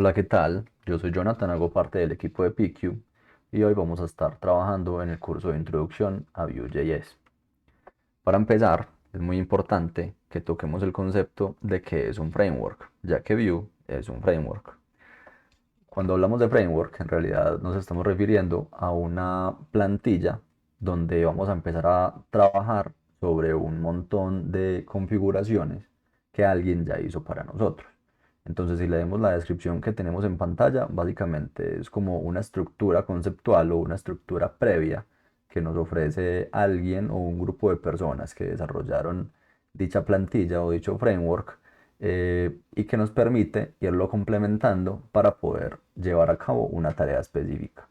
Hola, ¿qué tal? Yo soy Jonathan, hago parte del equipo de PQ y hoy vamos a estar trabajando en el curso de introducción a Vue.js. Para empezar, es muy importante que toquemos el concepto de qué es un framework, ya que Vue es un framework. Cuando hablamos de framework, en realidad nos estamos refiriendo a una plantilla donde vamos a empezar a trabajar sobre un montón de configuraciones que alguien ya hizo para nosotros. Entonces, si leemos la descripción que tenemos en pantalla, básicamente es como una estructura conceptual o una estructura previa que nos ofrece alguien o un grupo de personas que desarrollaron dicha plantilla o dicho framework, y que nos permite irlo complementando para poder llevar a cabo una tarea específica.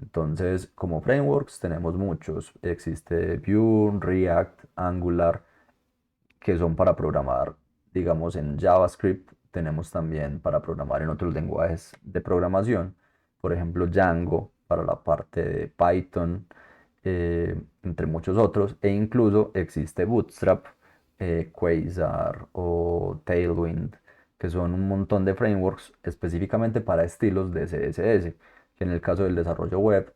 Entonces, como frameworks tenemos muchos. Existe Vue, React, Angular, que son para programar, digamos, en JavaScript. Tenemos también para programar en otros lenguajes de programación, por ejemplo, Django para la parte de Python, entre muchos otros. E incluso existe Bootstrap, Quasar o Tailwind, que son un montón de frameworks específicamente para estilos de CSS, que en el caso del desarrollo web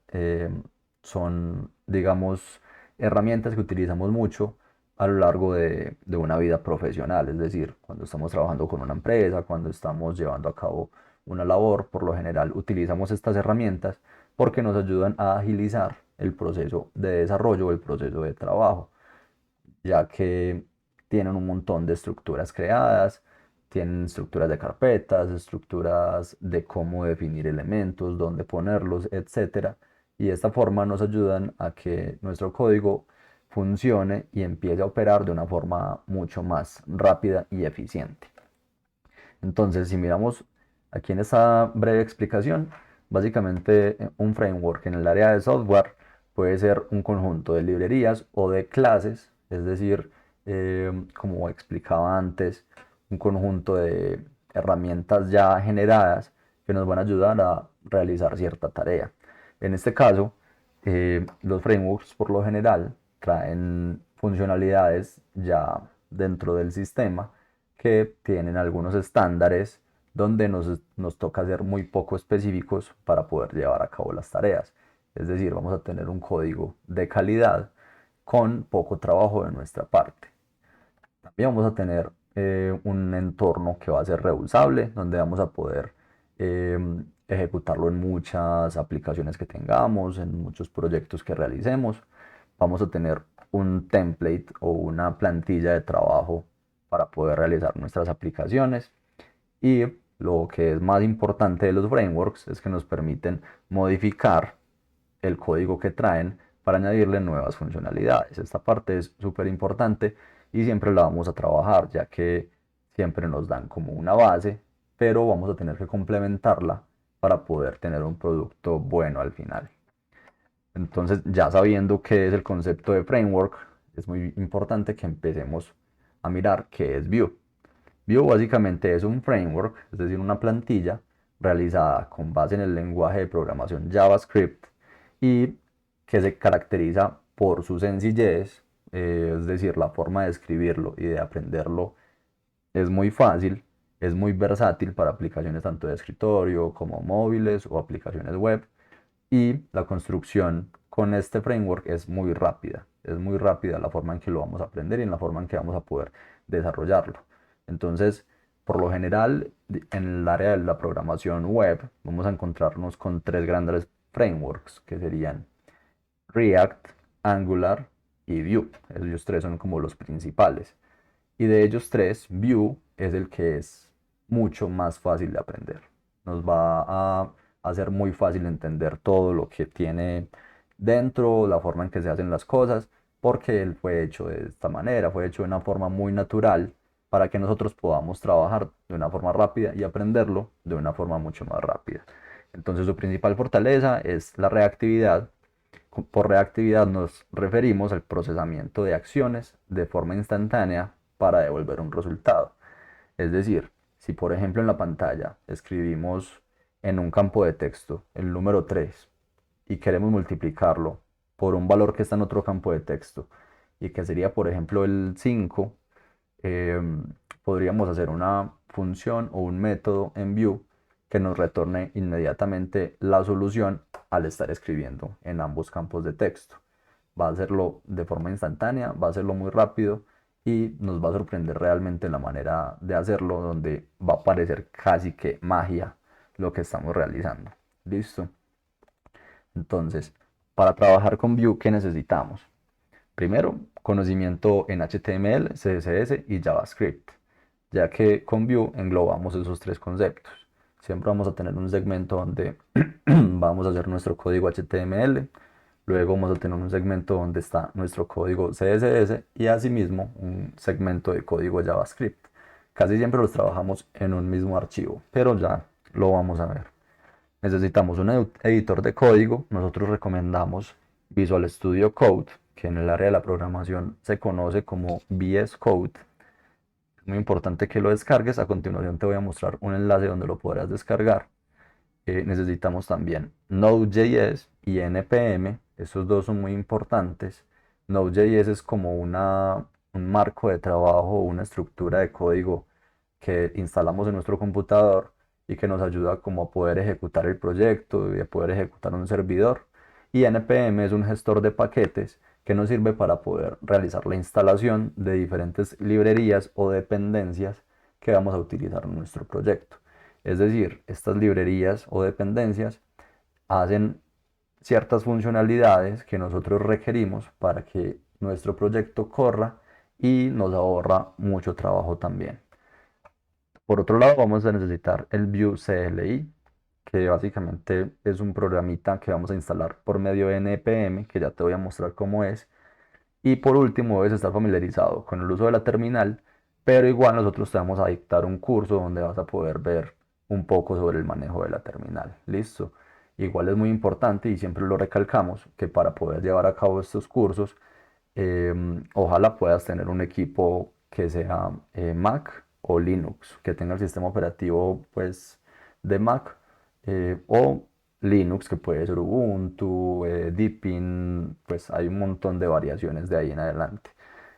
son, digamos, herramientas que utilizamos mucho a lo largo de una vida profesional. Es decir, cuando estamos trabajando con una empresa, cuando estamos llevando a cabo una labor, por lo general utilizamos estas herramientas porque nos ayudan a agilizar el proceso de desarrollo o el proceso de trabajo, ya que tienen un montón de estructuras creadas, tienen estructuras de carpetas, estructuras de cómo definir elementos, dónde ponerlos, etcétera. Y de esta forma nos ayudan a que nuestro código funcione y empiece a operar de una forma mucho más rápida y eficiente. Entonces, si miramos aquí en esta breve explicación, básicamente un framework en el área de software puede ser un conjunto de librerías o de clases, es decir, como explicaba antes, un conjunto de herramientas ya generadas que nos van a ayudar a realizar cierta tarea. En este caso, los frameworks por lo general traen funcionalidades ya dentro del sistema que tienen algunos estándares donde nos toca ser muy poco específicos para poder llevar a cabo las tareas. Es decir, vamos a tener un código de calidad con poco trabajo de nuestra parte. También vamos a tener un entorno que va a ser reusable, donde vamos a poder eh, ejecutarlo en muchas aplicaciones que tengamos, en muchos proyectos que realicemos. Vamos a tener un template o una plantilla de trabajo para poder realizar nuestras aplicaciones. Y lo que es más importante de los frameworks es que nos permiten modificar el código que traen para añadirle nuevas funcionalidades. Esta parte es súper importante y siempre la vamos a trabajar, ya que siempre nos dan como una base, pero vamos a tener que complementarla para poder tener un producto bueno al final. Entonces, ya sabiendo qué es el concepto de framework, es muy importante que empecemos a mirar qué es Vue. Vue básicamente es un framework, es decir, una plantilla realizada con base en el lenguaje de programación JavaScript y que se caracteriza por su sencillez, es decir, la forma de escribirlo y de aprenderlo es muy fácil, es muy versátil para aplicaciones tanto de escritorio como móviles o aplicaciones web, y la construcción con este framework es muy rápida la forma en que lo vamos a aprender y en la forma en que vamos a poder desarrollarlo. Entonces, por lo general, en el área de la programación web, vamos a encontrarnos con tres grandes frameworks que serían React, Angular y Vue. Ellos tres son como los principales. Y de ellos tres, Vue es el que es mucho más fácil de aprender. Nos va a hacer muy fácil entender todo lo que tiene dentro, la forma en que se hacen las cosas, porque él fue hecho de esta manera, fue hecho de una forma muy natural para que nosotros podamos trabajar de una forma rápida y aprenderlo de una forma mucho más rápida. Entonces su principal fortaleza es la reactividad. Por reactividad nos referimos al procesamiento de acciones de forma instantánea para devolver un resultado. Es decir, si por ejemplo en la pantalla escribimos en un campo de texto el número 3 y queremos multiplicarlo por un valor que está en otro campo de texto y que sería por ejemplo el 5, eh, podríamos hacer una función o un método en Vue que nos retorne inmediatamente la solución al estar escribiendo en ambos campos de texto. Va a hacerlo de forma instantánea, va a hacerlo muy rápido y nos va a sorprender realmente la manera de hacerlo, donde va a parecer casi que magia lo que estamos realizando. ¿Listo? Entonces, para trabajar con Vue, ¿qué necesitamos? Primero, conocimiento en HTML, CSS y JavaScript, ya que con Vue englobamos esos tres conceptos. Siempre vamos a tener un segmento donde vamos a hacer nuestro código HTML, luego vamos a tener un segmento donde está nuestro código CSS y asimismo un segmento de código JavaScript. Casi siempre los trabajamos en un mismo archivo, pero ya lo vamos a ver. Necesitamos un editor de código. Nosotros recomendamos Visual Studio Code, que en el área de la programación se conoce como VS Code. Es muy importante que lo descargues. A continuación te voy a mostrar un enlace donde lo podrás descargar. Necesitamos también Node.js y NPM. Estos dos son muy importantes. Node.js es como un marco de trabajo, una estructura de código que instalamos en nuestro computador y que nos ayuda como a poder ejecutar el proyecto y a poder ejecutar un servidor. Y NPM es un gestor de paquetes que nos sirve para poder realizar la instalación de diferentes librerías o dependencias que vamos a utilizar en nuestro proyecto. Es decir, estas librerías o dependencias hacen ciertas funcionalidades que nosotros requerimos para que nuestro proyecto corra y nos ahorra mucho trabajo también. Por otro lado, vamos a necesitar el Vue CLI, que básicamente es un programita que vamos a instalar por medio de NPM, que ya te voy a mostrar cómo es. Y por último, debes estar familiarizado con el uso de la terminal, pero igual nosotros te vamos a dictar un curso donde vas a poder ver un poco sobre el manejo de la terminal. ¿Listo? Igual es muy importante y siempre lo recalcamos que para poder llevar a cabo estos cursos, ojalá puedas tener un equipo que sea Mac o Linux, que tenga el sistema operativo pues de Mac o Linux, que puede ser Ubuntu, Deepin, pues hay un montón de variaciones de ahí en adelante.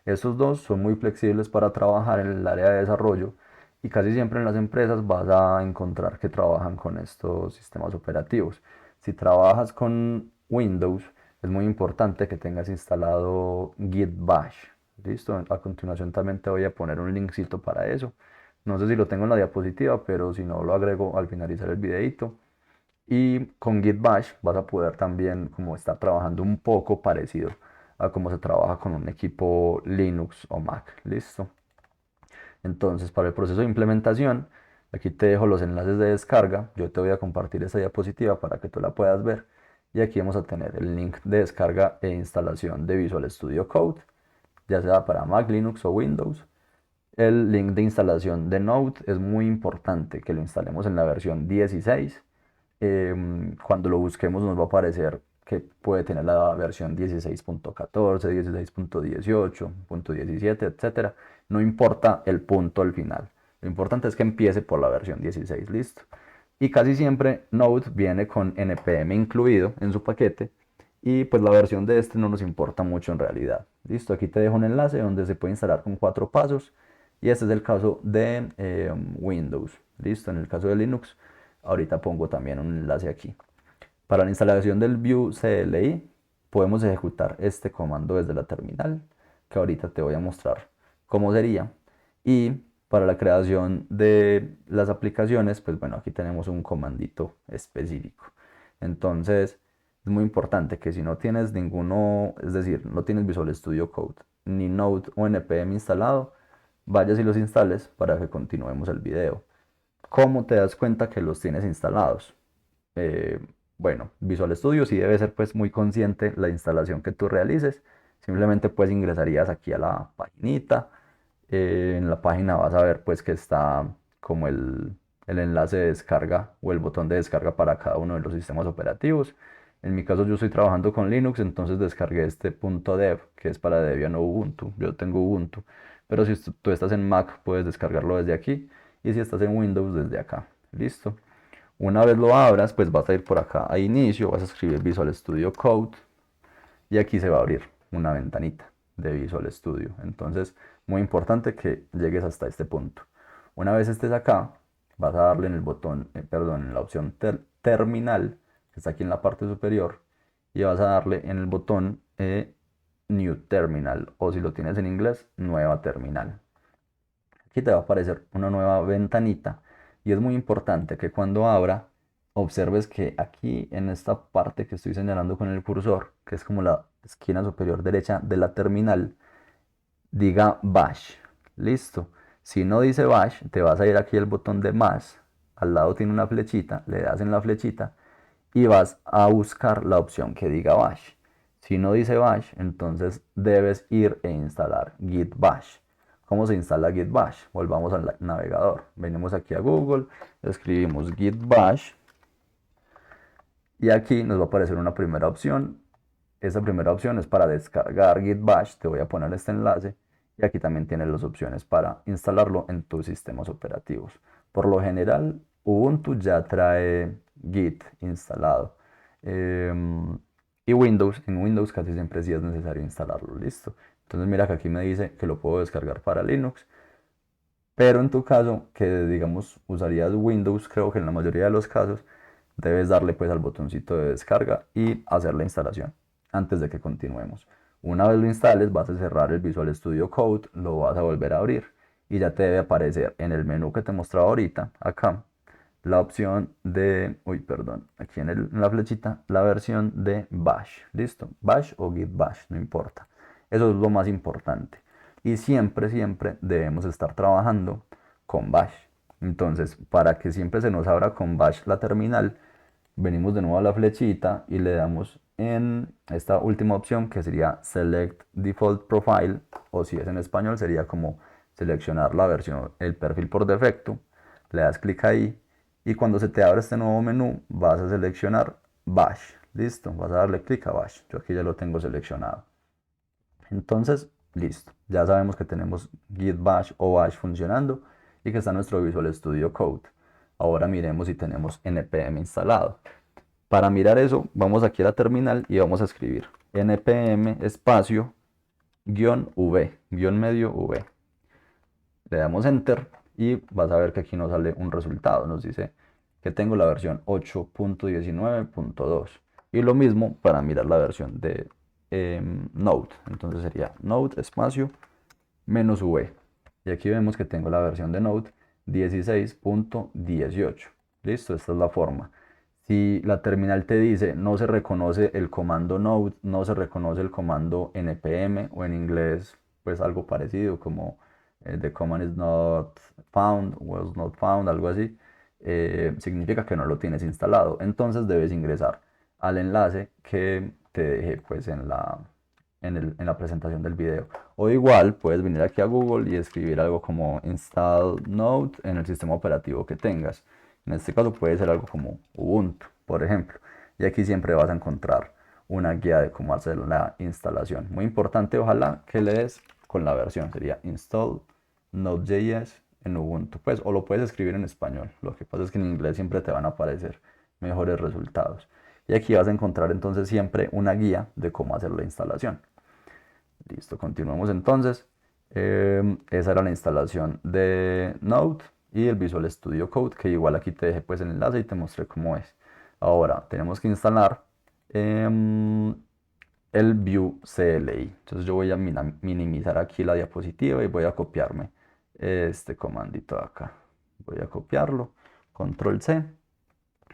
Estos dos son muy flexibles para trabajar en el área de desarrollo y casi siempre en las empresas vas a encontrar que trabajan con estos sistemas operativos. Si trabajas con Windows, es muy importante que tengas instalado Git Bash. ¿Listo? A continuación también te voy a poner un linkcito para eso. No sé si lo tengo en la diapositiva, pero si no lo agrego al finalizar el videito. Y con Git Bash vas a poder también como estar trabajando un poco parecido a cómo se trabaja con un equipo Linux o Mac. ¿Listo? Entonces, para el proceso de implementación, aquí te dejo los enlaces de descarga. Yo te voy a compartir esta diapositiva para que tú la puedas ver. Y aquí vamos a tener el link de descarga e instalación de Visual Studio Code, ya sea para Mac, Linux o Windows. El link de instalación de Node es muy importante que lo instalemos en la versión 16. Cuando lo busquemos nos va a aparecer que puede tener la versión 16.14, 16.18, punto 17, etcétera. No importa el punto al final. Lo importante es que empiece por la versión 16, listo. Y casi siempre Node viene con NPM incluido en su paquete y pues la versión de este no nos importa mucho en realidad. Listo, aquí te dejo un enlace donde se puede instalar con 4 pasos y este es el caso de Windows. Listo, en el caso de Linux, ahorita pongo también un enlace aquí. Para la instalación del Vue CLI podemos ejecutar este comando desde la terminal, que ahorita te voy a mostrar cómo sería. Y para la creación de las aplicaciones, pues bueno, aquí tenemos un comandito específico. Entonces, es muy importante que si no tienes ninguno, es decir, no tienes Visual Studio Code, ni Node o NPM instalado, vayas y los instales para que continuemos el video. ¿Cómo te das cuenta que los tienes instalados? Eh, bueno, Visual Studio sí debe ser pues muy consciente la instalación que tú realices. Simplemente pues ingresarías aquí a la paginita. En la página vas a ver pues que está como el enlace de descarga o el botón de descarga para cada uno de los sistemas operativos. En mi caso yo estoy trabajando con Linux, entonces descargué este .dev que es para Debian o Ubuntu. Yo tengo Ubuntu, pero si tú estás en Mac puedes descargarlo desde aquí y si estás en Windows desde acá. Listo. Una vez lo abras, pues vas a ir por acá a inicio, vas a escribir Visual Studio Code y aquí se va a abrir una ventanita de Visual Studio. Entonces, muy importante que llegues hasta este punto. Una vez estés acá, vas a darle en el botón, perdón, en la opción terminal, que está aquí en la parte superior, y vas a darle en el botón New Terminal, o si lo tienes en inglés, Nueva Terminal. Aquí te va a aparecer una nueva ventanita y es muy importante que cuando abra observes que aquí en esta parte que estoy señalando con el cursor, que es como la esquina superior derecha de la terminal, diga Bash. Listo. Si no dice Bash, te vas a ir aquí al botón de más. Al lado tiene una flechita, le das en la flechita y vas a buscar la opción que diga Bash. Si no dice Bash, entonces debes ir e instalar Git Bash. ¿Cómo se instala Git Bash? Volvamos al navegador. Venimos aquí a Google, escribimos Git Bash y aquí nos va a aparecer una primera opción. Esta primera opción es para descargar Git Bash. Te voy a poner este enlace. Y aquí también tienes las opciones para instalarlo en tus sistemas operativos. Por lo general, Ubuntu ya trae Git instalado. Y Windows, en Windows casi siempre sí es necesario instalarlo. Listo. Entonces mira que aquí me dice que lo puedo descargar para Linux. Pero en tu caso, que digamos usarías Windows, creo que en la mayoría de los casos, debes darle pues al botoncito de descarga y hacer la instalación antes de que continuemos. Una vez lo instales, vas a cerrar el Visual Studio Code, lo vas a volver a abrir y ya te debe aparecer en el menú que te mostraba ahorita, acá, la opción de, uy, perdón, aquí en la flechita, la versión de Bash. ¿Listo? Bash o Git Bash, no importa. Eso es lo más importante. Y siempre, siempre debemos estar trabajando con Bash. Entonces, para que siempre se nos abra con Bash la terminal, venimos de nuevo a la flechita y le damos en esta última opción que sería Select Default Profile, o si es en español sería como seleccionar la versión, el perfil por defecto. Le das clic ahí y cuando se te abre este nuevo menú vas a seleccionar Bash. Listo, vas a darle clic a Bash. Yo aquí ya lo tengo seleccionado. Entonces, listo. Ya sabemos que tenemos Git Bash o Bash funcionando y que está nuestro Visual Studio Code. Ahora miremos si tenemos npm instalado. Para mirar eso, vamos aquí a la terminal y vamos a escribir npm espacio guión v, guión medio v. Le damos enter y vas a ver que aquí nos sale un resultado. Nos dice que tengo la versión 8.19.2. Y lo mismo para mirar la versión de Node. Entonces sería Node espacio menos v. Y aquí vemos que tengo la versión de Node 16.18. Listo, esta es la forma. Si la terminal te dice no se reconoce el comando node, no se reconoce el comando npm o en inglés pues algo parecido como the command is not found, was not found, algo así, significa que no lo tienes instalado. Entonces debes ingresar al enlace que te dejé pues en la presentación del video. O igual puedes venir aquí a Google y escribir algo como install node en el sistema operativo que tengas. En este caso puede ser algo como Ubuntu, por ejemplo. Y aquí siempre vas a encontrar una guía de cómo hacer la instalación. Muy importante, ojalá que le des con la versión. Sería install Node.js en Ubuntu. Pues, o lo puedes escribir en español. Lo que pasa es que en inglés siempre te van a aparecer mejores resultados. Y aquí vas a encontrar entonces siempre una guía de cómo hacer la instalación. Listo, continuamos entonces. Esa era la instalación de Node y el Visual Studio Code, que igual aquí te dejé pues el enlace y te mostré cómo es. Ahora tenemos que instalar el Vue CLI. Entonces yo voy a minimizar aquí la diapositiva y voy a copiarme este comandito de acá. Voy a copiarlo, control C,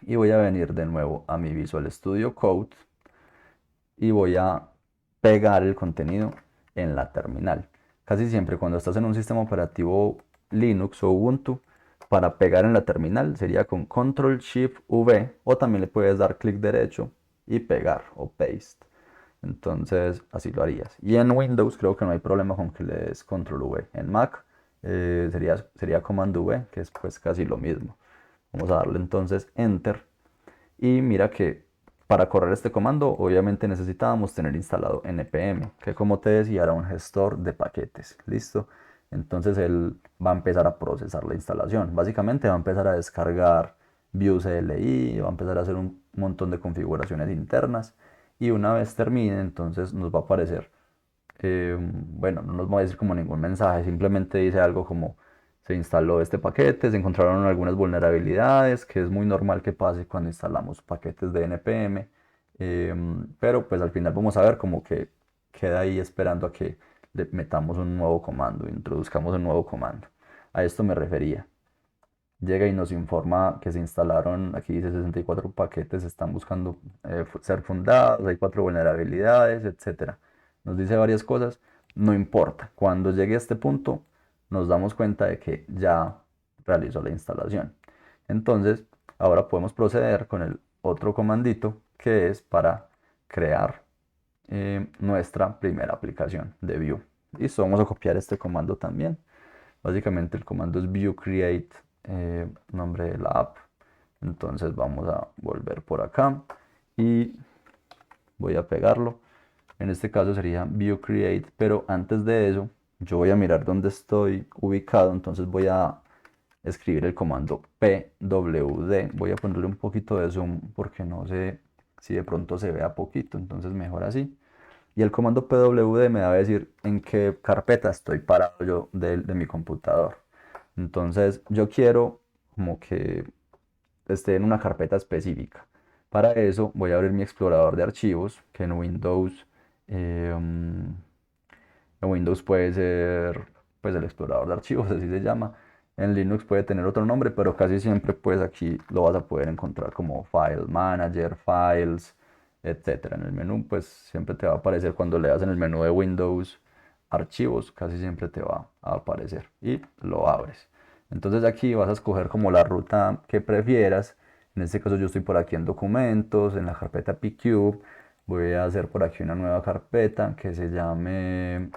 y voy a venir de nuevo a mi Visual Studio Code y voy a pegar el contenido en la terminal. Casi siempre cuando estás en un sistema operativo Linux o Ubuntu, para pegar en la terminal sería con Control Shift V, o también le puedes dar clic derecho y pegar o paste. Entonces así lo harías. Y en Windows creo que no hay problema con que le des Control V. En Mac sería Command V, que es pues casi lo mismo. Vamos a darle entonces Enter. Y mira que para correr este comando obviamente necesitábamos tener instalado npm, que como te decía era un gestor de paquetes. ¿Listo? Entonces él va a empezar a procesar la instalación. Básicamente va a empezar a descargar Vue CLI, va a empezar a hacer un montón de configuraciones internas y una vez termine entonces nos va a aparecer, bueno, no nos va a decir como ningún mensaje, simplemente dice algo como se instaló este paquete, se encontraron algunas vulnerabilidades, que es muy normal que pase cuando instalamos paquetes de npm, pero pues al final vamos a ver como que queda ahí esperando a que le metamos un nuevo comando, introduzcamos un nuevo comando. A esto me refería. Llega y nos informa que se instalaron, aquí dice 64 paquetes, están buscando ser fundados, hay 4 vulnerabilidades, etcétera. Nos dice varias cosas, no importa. Cuando llegue a este punto, nos damos cuenta de que ya realizó la instalación. Entonces, ahora podemos proceder con el otro comandito que es para crear nuestra primera aplicación de Vue. Listo, vamos a copiar este comando también. Básicamente el comando es vue create, nombre de la app. Entonces vamos a volver por acá y voy a pegarlo. En este caso sería vue create, pero antes de eso yo voy a mirar dónde estoy ubicado. Entonces voy a escribir el comando pwd. Voy a ponerle un poquito de zoom porque no sé si de pronto se vea poquito, entonces mejor así. Y el comando pwd me va a decir en qué carpeta estoy parado yo de mi computador. Entonces yo quiero como que esté en una carpeta específica. Para eso voy a abrir mi explorador de archivos, que eh, um, en Windows puede ser pues el explorador de archivos, así se llama. En Linux puede tener otro nombre, pero casi siempre pues aquí lo vas a poder encontrar como File Manager, Files, etcétera. En el menú pues siempre te va a aparecer cuando le das en el menú de Windows Archivos, casi siempre te va a aparecer y lo abres. Entonces aquí vas a escoger como la ruta que prefieras. En este caso yo estoy por aquí en documentos, en la carpeta pcube. Voy a hacer por aquí una nueva carpeta que se llame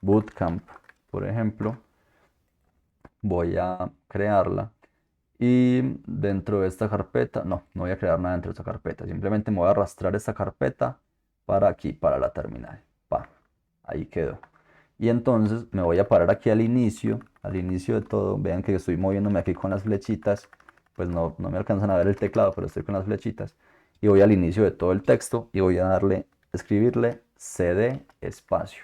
Bootcamp, por ejemplo. Voy a crearla y dentro de esta carpeta, no voy a crear nada dentro de esta carpeta, simplemente me voy a arrastrar esta carpeta para aquí, para la terminal. Pa, ahí quedó. Y entonces me voy a parar aquí al inicio de todo. Vean que estoy moviéndome aquí con las flechitas, pues no me alcanzan a ver el teclado, pero estoy con las flechitas. Y voy al inicio de todo el texto y voy a escribirle cd espacio.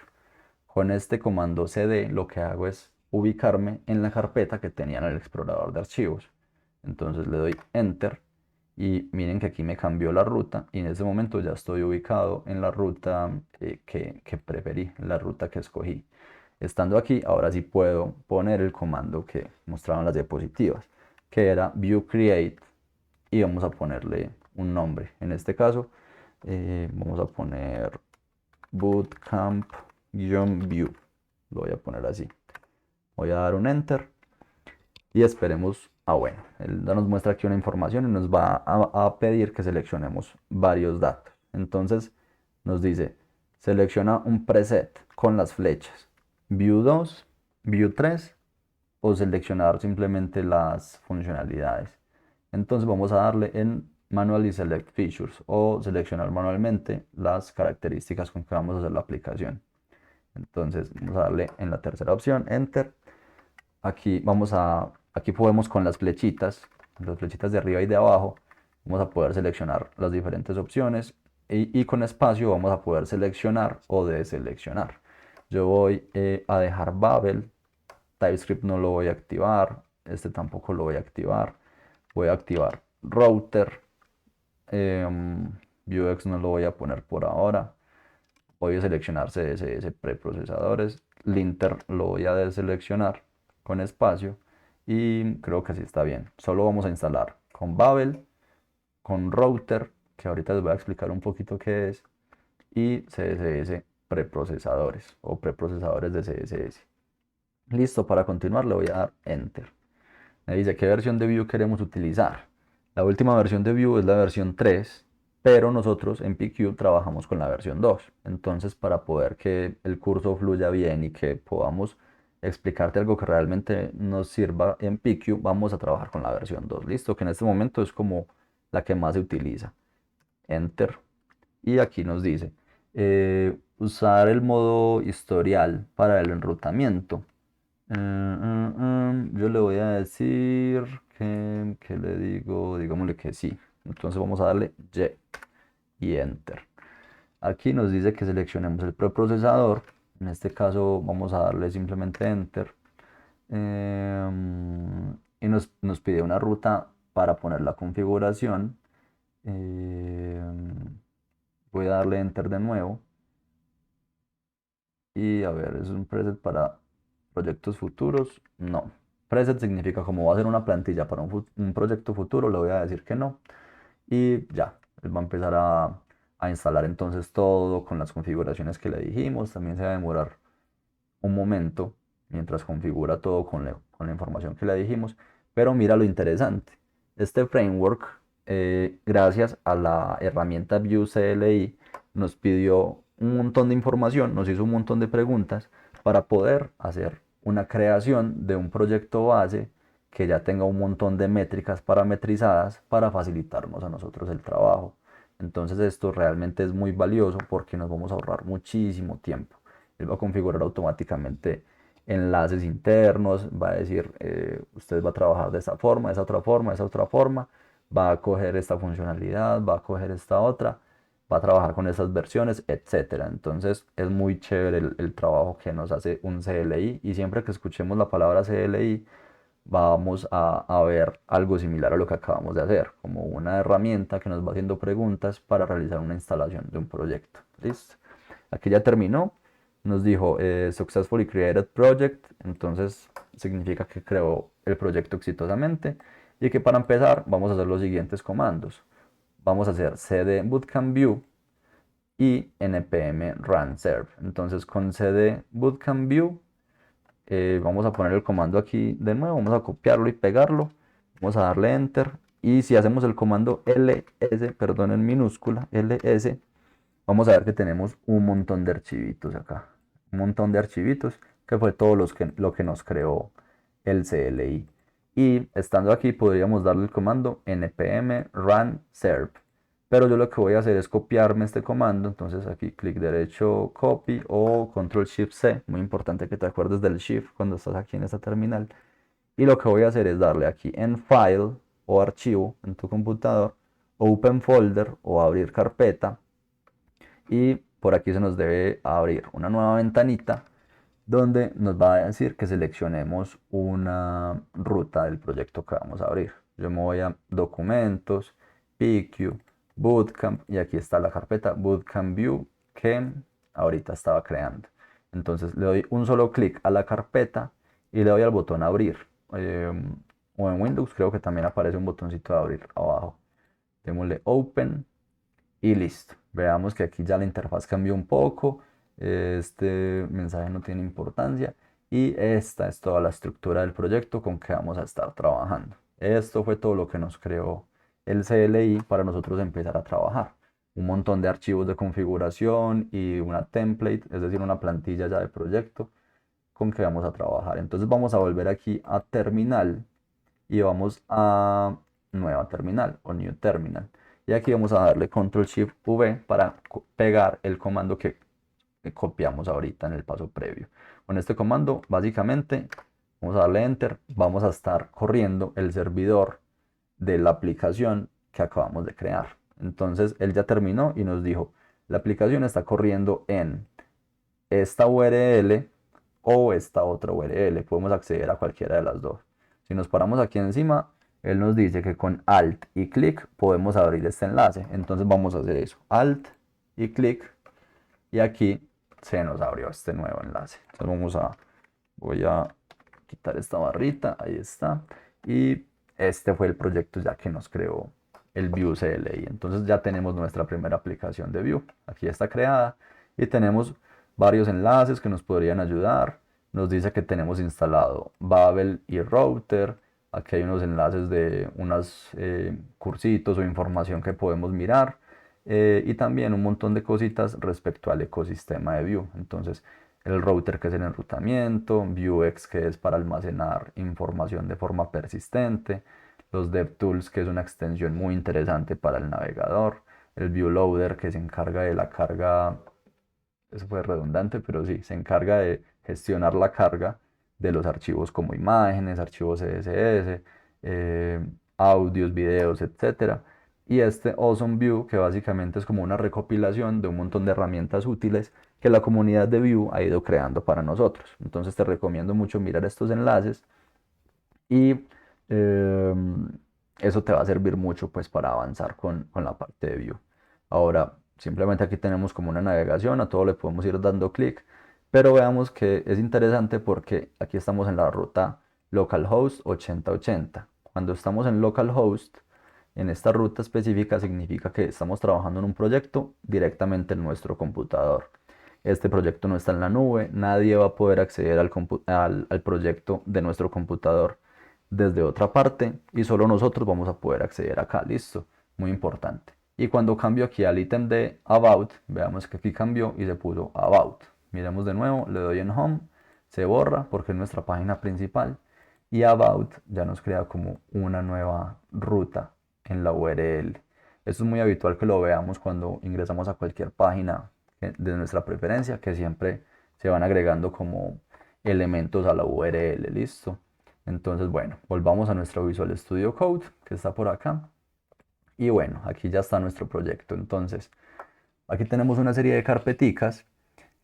Con este comando cd lo que hago es ubicarme en la carpeta que tenía en el explorador de archivos. Entonces le doy enter y miren que aquí me cambió la ruta y en ese momento ya estoy ubicado en la ruta que preferí, la ruta que escogí. Estando aquí, ahora sí puedo poner el comando que mostraban las diapositivas, que era vue create, y vamos a ponerle un nombre. En este caso, vamos a poner bootcamp-view. Lo voy a poner así. Voy a dar un enter y esperemos. Bueno, él nos muestra aquí una información y nos va a pedir que seleccionemos varios datos. Entonces nos dice, selecciona un preset con las flechas, view 2, view 3 o seleccionar simplemente las funcionalidades. Entonces vamos a darle en Manually Select Features o seleccionar manualmente las características con que vamos a hacer la aplicación. Entonces vamos a darle en la tercera opción, Enter. Aquí podemos con las flechitas de arriba y de abajo, vamos a poder seleccionar las diferentes opciones y con espacio vamos a poder seleccionar o deseleccionar. Yo voy a dejar Babel, TypeScript no lo voy a activar, este tampoco lo voy a activar. Voy a activar Router, Vuex no lo voy a poner por ahora. Voy a seleccionar CSS preprocesadores, linter lo voy a deseleccionar con espacio y creo que así está bien. Solo vamos a instalar con Babel, con Router, que ahorita les voy a explicar un poquito qué es, y CSS preprocesadores o preprocesadores de CSS. Listo, para continuar le voy a dar Enter. Me dice qué versión de Vue queremos utilizar. La última versión de Vue es la versión 3, pero nosotros en PQ trabajamos con la versión 2. Entonces, para poder que el curso fluya bien y que podamos explicarte algo que realmente nos sirva en PQ, vamos a trabajar con la versión 2. Listo, que en este momento es como la que más se utiliza. Enter. Y aquí nos dice usar el modo historial para el enrutamiento. Yo le voy a decir que le digo, digámosle que sí. Entonces vamos a darle Y Enter. Aquí nos dice que seleccionemos el preprocesador. En este caso vamos a darle simplemente Enter. Y nos pide una ruta para poner la configuración. Voy a darle enter de nuevo. Y a ver, ¿es un preset para proyectos futuros? No. Preset significa como va a ser una plantilla para un proyecto futuro, le voy a decir que no. Y ya, él va a empezar a instalar entonces todo con las configuraciones que le dijimos. También se va a demorar un momento mientras configura todo con la información que le dijimos. Pero mira lo interesante. Este framework, gracias a la herramienta Vue CLI, nos pidió un montón de información, nos hizo un montón de preguntas para poder hacer una creación de un proyecto base que ya tenga un montón de métricas parametrizadas para facilitarnos a nosotros el trabajo. Entonces esto realmente es muy valioso porque nos vamos a ahorrar muchísimo tiempo. Él va a configurar automáticamente enlaces internos, va a decir, usted va a trabajar de esta forma, de esa otra forma, de esa otra forma, va a coger esta funcionalidad, va a coger esta otra, va a trabajar con esas versiones, etcétera. Entonces es muy chévere el trabajo que nos hace un CLI y siempre que escuchemos la palabra CLI vamos a ver algo similar a lo que acabamos de hacer, como una herramienta que nos va haciendo preguntas para realizar una instalación de un proyecto. ¿Listo? Aquí ya terminó. Nos dijo Successfully Created Project. Entonces significa que creó el proyecto exitosamente. Y que para empezar vamos a hacer los siguientes comandos. Vamos a hacer cd bootcamp view y npm run serve. Entonces con cd bootcamp view vamos a poner el comando aquí de nuevo, vamos a copiarlo y pegarlo, vamos a darle enter y si hacemos el comando ls, perdón en minúscula, ls, vamos a ver que tenemos un montón de archivitos acá, un montón de archivitos que fue todo lo que nos creó el CLI. Y estando aquí podríamos darle el comando npm run serve. Pero yo lo que voy a hacer es copiarme este comando, entonces aquí clic derecho, copy o control shift C, muy importante que te acuerdes del shift cuando estás aquí en esta terminal. Y lo que voy a hacer es darle aquí en file o archivo en tu computador, open folder o abrir carpeta. Y por aquí se nos debe abrir una nueva ventanita donde nos va a decir que seleccionemos una ruta del proyecto que vamos a abrir. Yo me voy a documentos, PQ, Bootcamp y aquí está la carpeta Bootcamp View que ahorita estaba creando. Entonces le doy un solo clic a la carpeta y le doy al botón abrir. O en Windows creo que también aparece un botoncito de abrir abajo. Démosle Open y listo. Veamos que aquí ya la interfaz cambió un poco. Este mensaje no tiene importancia. Y esta es toda la estructura del proyecto con que vamos a estar trabajando. Esto fue todo lo que nos creó el CLI para nosotros empezar a trabajar. Un montón de archivos de configuración y una template, es decir, una plantilla ya de proyecto con que vamos a trabajar. Entonces vamos a volver aquí a terminal y vamos a nueva terminal o new terminal. Y aquí vamos a darle control shift V para pegar el comando que copiamos ahorita en el paso previo. Con este comando básicamente vamos a darle enter, vamos a estar corriendo el servidor de la aplicación que acabamos de crear. Entonces él ya terminó y nos dijo, la aplicación está corriendo en esta URL o esta otra URL. Podemos acceder a cualquiera de las dos. Si nos paramos aquí encima, él nos dice que con Alt y clic podemos abrir este enlace. Entonces vamos a hacer eso. Alt y clic y aquí se nos abrió este nuevo enlace. Entonces voy a quitar esta barrita. Ahí está. Y este fue el proyecto ya que nos creó el Vue CLI. Entonces ya tenemos nuestra primera aplicación de Vue. Aquí está creada y tenemos varios enlaces que nos podrían ayudar. Nos dice que tenemos instalado Babel y Router. Aquí hay unos enlaces de unos cursitos o información que podemos mirar. Y también un montón de cositas respecto al ecosistema de Vue. Entonces, el router que es el enrutamiento, Vuex que es para almacenar información de forma persistente, los DevTools que es una extensión muy interesante para el navegador, el Vue Loader que se encarga de la carga, eso fue redundante, pero sí, se encarga de gestionar la carga de los archivos como imágenes, archivos CSS, audios, videos, etcétera. Y este Awesome View, que básicamente es como una recopilación de un montón de herramientas útiles que la comunidad de Vue ha ido creando para nosotros. Entonces te recomiendo mucho mirar estos enlaces y eh, eso te va a servir mucho pues para avanzar con la parte de Vue. Ahora, simplemente aquí tenemos como una navegación, a todo le podemos ir dando clic, pero veamos que es interesante porque aquí estamos en la ruta localhost 8080. Cuando estamos en localhost, en esta ruta específica significa que estamos trabajando en un proyecto directamente en nuestro computador. Este proyecto no está en la nube, nadie va a poder acceder al proyecto de nuestro computador desde otra parte y solo nosotros vamos a poder acceder acá, listo, muy importante. Y cuando cambio aquí al ítem de About, veamos que aquí cambió y se puso About. Miremos de nuevo, le doy en Home, se borra porque es nuestra página principal y About ya nos crea como una nueva ruta en la URL. Esto es muy habitual que lo veamos cuando ingresamos a cualquier página de nuestra preferencia, que siempre se van agregando como elementos a la URL, listo. Entonces, bueno, volvamos a nuestro Visual Studio Code, que está por acá. Y bueno, aquí ya está nuestro proyecto. Entonces, aquí tenemos una serie de carpeticas.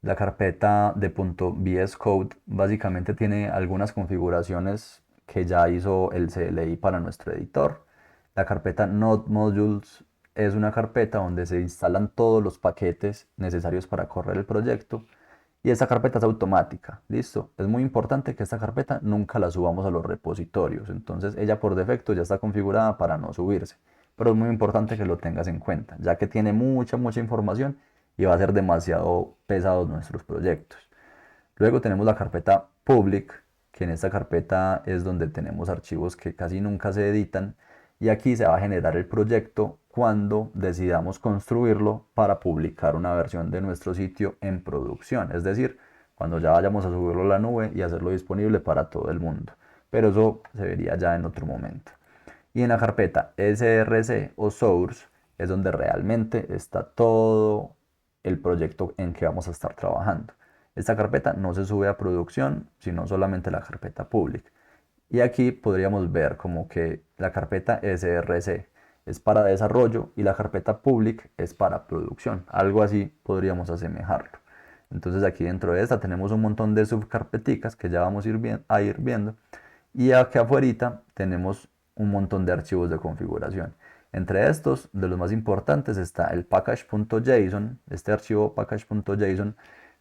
La carpeta de .vs Code básicamente tiene algunas configuraciones que ya hizo el CLI para nuestro editor. La carpeta Node Modules es una carpeta donde se instalan todos los paquetes necesarios para correr el proyecto. Y esta carpeta es automática, listo. Es muy importante que esta carpeta nunca la subamos a los repositorios. Entonces ella por defecto ya está configurada para no subirse. Pero es muy importante que lo tengas en cuenta, ya que tiene mucha información y va a ser demasiado pesado nuestros proyectos. Luego tenemos la carpeta public, que en esta carpeta es donde tenemos archivos que casi nunca se editan y aquí se va a generar el proyecto cuando decidamos construirlo para publicar una versión de nuestro sitio en producción, es decir, cuando ya vayamos a subirlo a la nube y hacerlo disponible para todo el mundo. Pero eso se vería ya en otro momento. Y en la carpeta src o source es donde realmente está todo el proyecto en que vamos a estar trabajando. Esta carpeta no se sube a producción, sino solamente la carpeta public. Y aquí podríamos ver como que la carpeta src es para desarrollo y la carpeta public es para producción. Algo así podríamos asemejarlo. Entonces aquí dentro de esta tenemos un montón de subcarpeticas que ya vamos a ir viendo. Y aquí afuera tenemos un montón de archivos de configuración. Entre estos, de los más importantes está el package.json. Este archivo package.json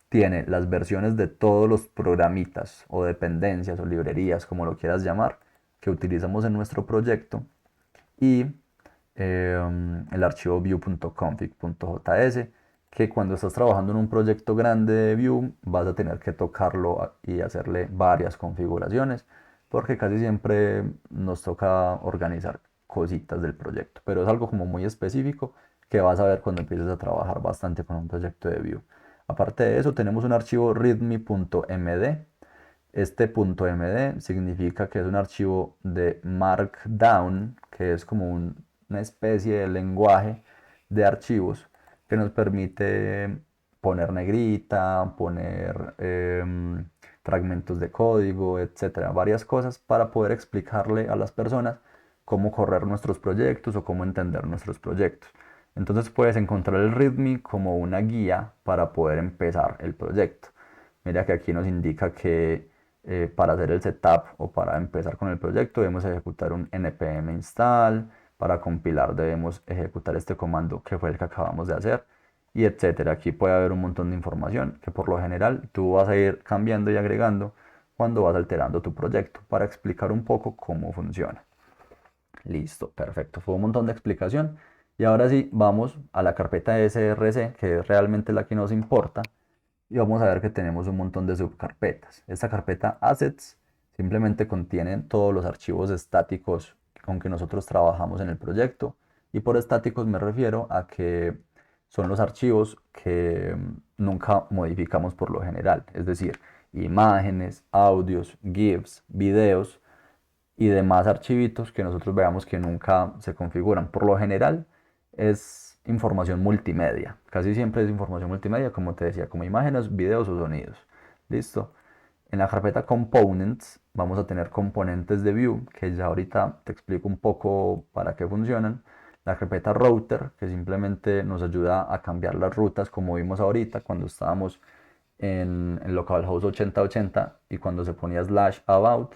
tiene las versiones de todos los programitas o dependencias o librerías, como lo quieras llamar, que utilizamos en nuestro proyecto y el archivo vue.config.js, que cuando estás trabajando en un proyecto grande de Vue vas a tener que tocarlo y hacerle varias configuraciones, porque casi siempre nos toca organizar cositas del proyecto, pero es algo como muy específico que vas a ver cuando empieces a trabajar bastante con un proyecto de Vue. Aparte de eso, tenemos un archivo readme.md. Este .md significa que es un archivo de Markdown, que es como una especie de lenguaje de archivos que nos permite poner negrita, poner fragmentos de código, etcétera, varias cosas para poder explicarle a las personas cómo correr nuestros proyectos o cómo entender nuestros proyectos. Entonces puedes encontrar el README como una guía para poder empezar el proyecto. Mira que aquí nos indica que para hacer el setup o para empezar con el proyecto debemos ejecutar un npm install, para compilar debemos ejecutar este comando que fue el que acabamos de hacer y etcétera. Aquí puede haber un montón de información que por lo general tú vas a ir cambiando y agregando cuando vas alterando tu proyecto para explicar un poco cómo funciona. Listo, perfecto. Fue un montón de explicación. Y ahora sí, vamos a la carpeta src, que es realmente la que nos importa. Y vamos a ver que tenemos un montón de subcarpetas. Esta carpeta assets simplemente contiene todos los archivos estáticos con que nosotros trabajamos en el proyecto. Y por estáticos me refiero a que son los archivos que nunca modificamos por lo general. Es decir, imágenes, audios, GIFs, videos y demás archivitos que nosotros veamos que nunca se configuran. Por lo general es información multimedia. Casi siempre es información multimedia, como te decía, como imágenes, videos o sonidos. ¿Listo? En la carpeta Components vamos a tener componentes de Vue, que ya ahorita te explico un poco para qué funcionan. la carpeta router, que simplemente nos ayuda a cambiar las rutas como vimos ahorita cuando estábamos en localhost 8080 y cuando se ponía slash about,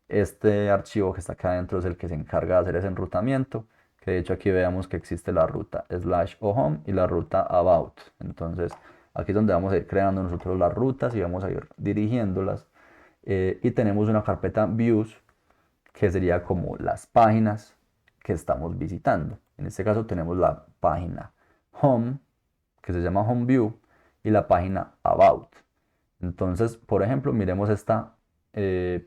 este archivo que está acá adentro es el que se encarga de hacer ese enrutamiento, que de hecho aquí veamos que existe la ruta slash o home y la ruta about. Entonces aquí es donde vamos a ir creando nosotros las rutas y vamos a ir dirigiéndolas. Y tenemos una carpeta views que sería como las páginas que estamos visitando. En este caso tenemos la página home, que se llama home view, y la página about. Entonces, por ejemplo, miremos esta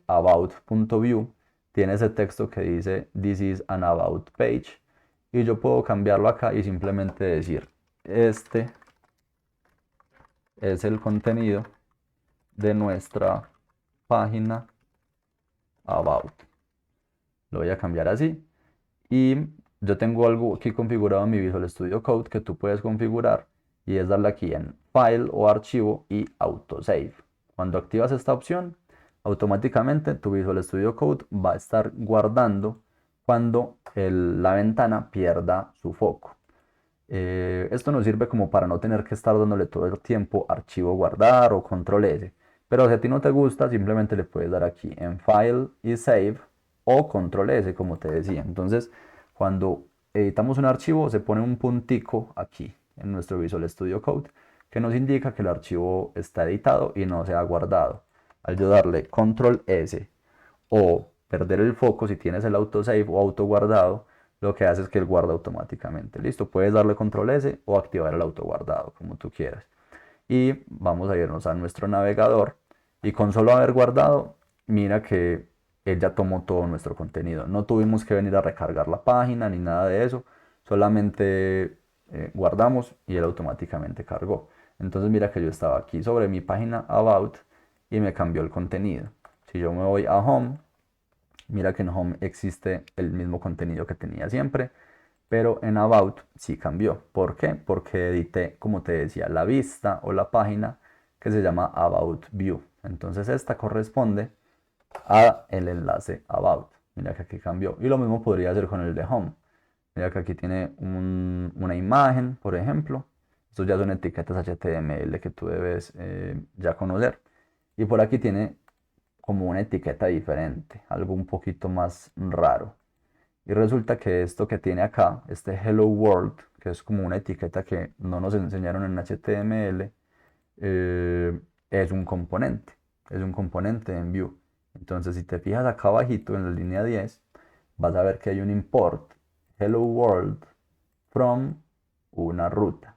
about.view, tiene ese texto que dice this is an about page, y yo puedo cambiarlo acá y simplemente decir este es el contenido de nuestra página about. Lo voy a cambiar así. Y yo tengo algo aquí configurado en mi Visual Studio Code que tú puedes configurar y es darle aquí en File o Archivo y Autosave. Cuando activas esta opción, automáticamente tu Visual Studio Code va a estar guardando cuando la ventana pierda su foco. Esto nos sirve como para no tener que estar dándole todo el tiempo archivo guardar o control S. Pero si a ti no te gusta, simplemente le puedes dar aquí en File y Save o control S, como te decía. Entonces, cuando editamos un archivo, se pone un puntico aquí en nuestro Visual Studio Code que nos indica que el archivo está editado y no se ha guardado. Al yo darle control S o perder el foco si tienes el autosave o auto guardado, lo que hace es que él guarda automáticamente. Listo, puedes darle control S o activar el auto guardado, como tú quieras. Y vamos a irnos a nuestro navegador y con solo haber guardado, mira que él ya tomó todo nuestro contenido. No tuvimos que venir a recargar la página ni nada de eso, solamente guardamos y él automáticamente cargó. Entonces mira que yo estaba aquí sobre mi página About y me cambió el contenido. Si yo me voy a Home, mira que en Home existe el mismo contenido que tenía siempre, pero en About sí cambió. ¿Por qué? Porque edité, como te decía, la vista o la página que se llama About View. Entonces esta corresponde a el enlace About. Mira que aquí cambió. Y lo mismo podría hacer con el de Home. Mira que aquí tiene una imagen, por ejemplo. Estos ya son etiquetas HTML que tú debes ya conocer. Y por aquí tiene como una etiqueta diferente, algo un poquito más raro. Y resulta que esto que tiene acá, este Hello World, que es como una etiqueta que no nos enseñaron en HTML, es un componente. Es un componente en Vue. Entonces, si te fijas acá abajito en la línea 10, vas a ver que hay un import Hello World from una ruta.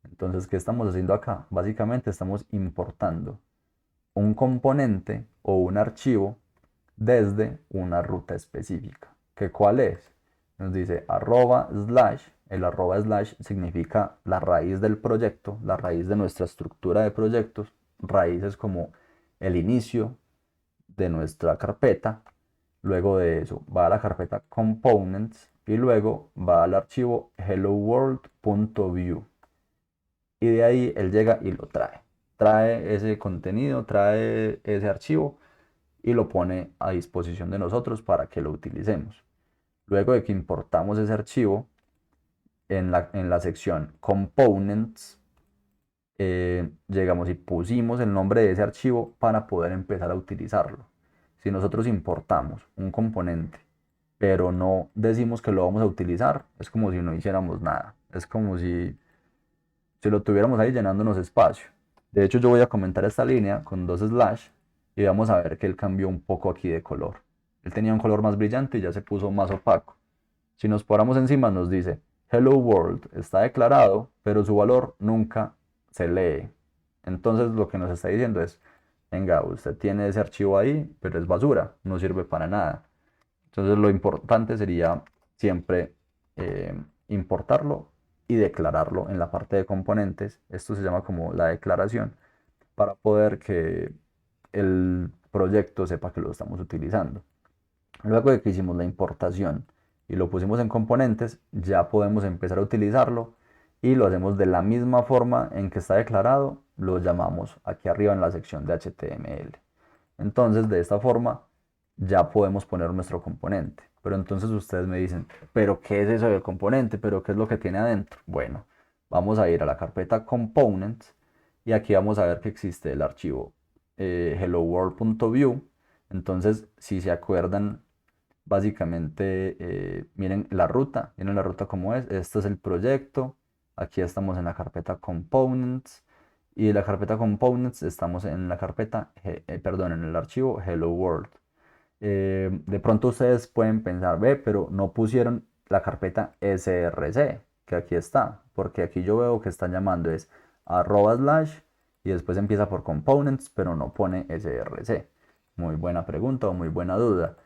Entonces, ¿qué estamos haciendo acá? Básicamente estamos importando un componente o un archivo desde una ruta específica. ¿Qué cuál es? Nos dice arroba slash. El arroba slash significa la raíz del proyecto, la raíz de nuestra estructura de proyectos. Raíz es como el inicio de nuestra carpeta. Luego de eso va a la carpeta components y luego va al archivo helloworld.view. Y de ahí él llega y lo trae. Trae ese contenido, trae ese archivo y lo pone a disposición de nosotros para que lo utilicemos. Luego de que importamos ese archivo, en la sección Components, llegamos y pusimos el nombre de ese archivo para poder empezar a utilizarlo. Si nosotros importamos un componente, pero no decimos que lo vamos a utilizar, es como si no hiciéramos nada. Es como si lo tuviéramos ahí llenándonos espacio. De hecho, yo voy a comentar esta línea con dos slash y vamos a ver que él cambió un poco aquí de color. Él tenía un color más brillante y ya se puso más opaco. Si nos paramos encima nos dice, Hello World está declarado, pero su valor nunca se lee. Entonces lo que nos está diciendo es, venga, usted tiene ese archivo ahí, pero es basura, no sirve para nada. Entonces lo importante sería siempre importarlo y declararlo en la parte de componentes. Esto se llama como la declaración para poder que el proyecto sepa que lo estamos utilizando. Luego de que hicimos la importación y lo pusimos en componentes, ya podemos empezar a utilizarlo y lo hacemos de la misma forma en que está declarado, lo llamamos aquí arriba en la sección de HTML. Entonces, de esta forma ya podemos poner nuestro componente. Pero entonces ustedes me dicen, ¿pero qué es eso del componente? ¿Pero qué es lo que tiene adentro? Bueno, vamos a ir a la carpeta Components y aquí vamos a ver que existe el archivo helloworld.view. Entonces, si se acuerdan, básicamente, miren la ruta como es. Este es el proyecto. Aquí estamos en la carpeta Components. Y en la carpeta Components estamos en la carpeta, perdón, en el archivo Hello World. De pronto ustedes pueden pensar, ve, pero no pusieron la carpeta src, que aquí está, porque aquí yo veo que están llamando es // y después empieza por components, pero no pone src. Muy buena pregunta o muy buena duda.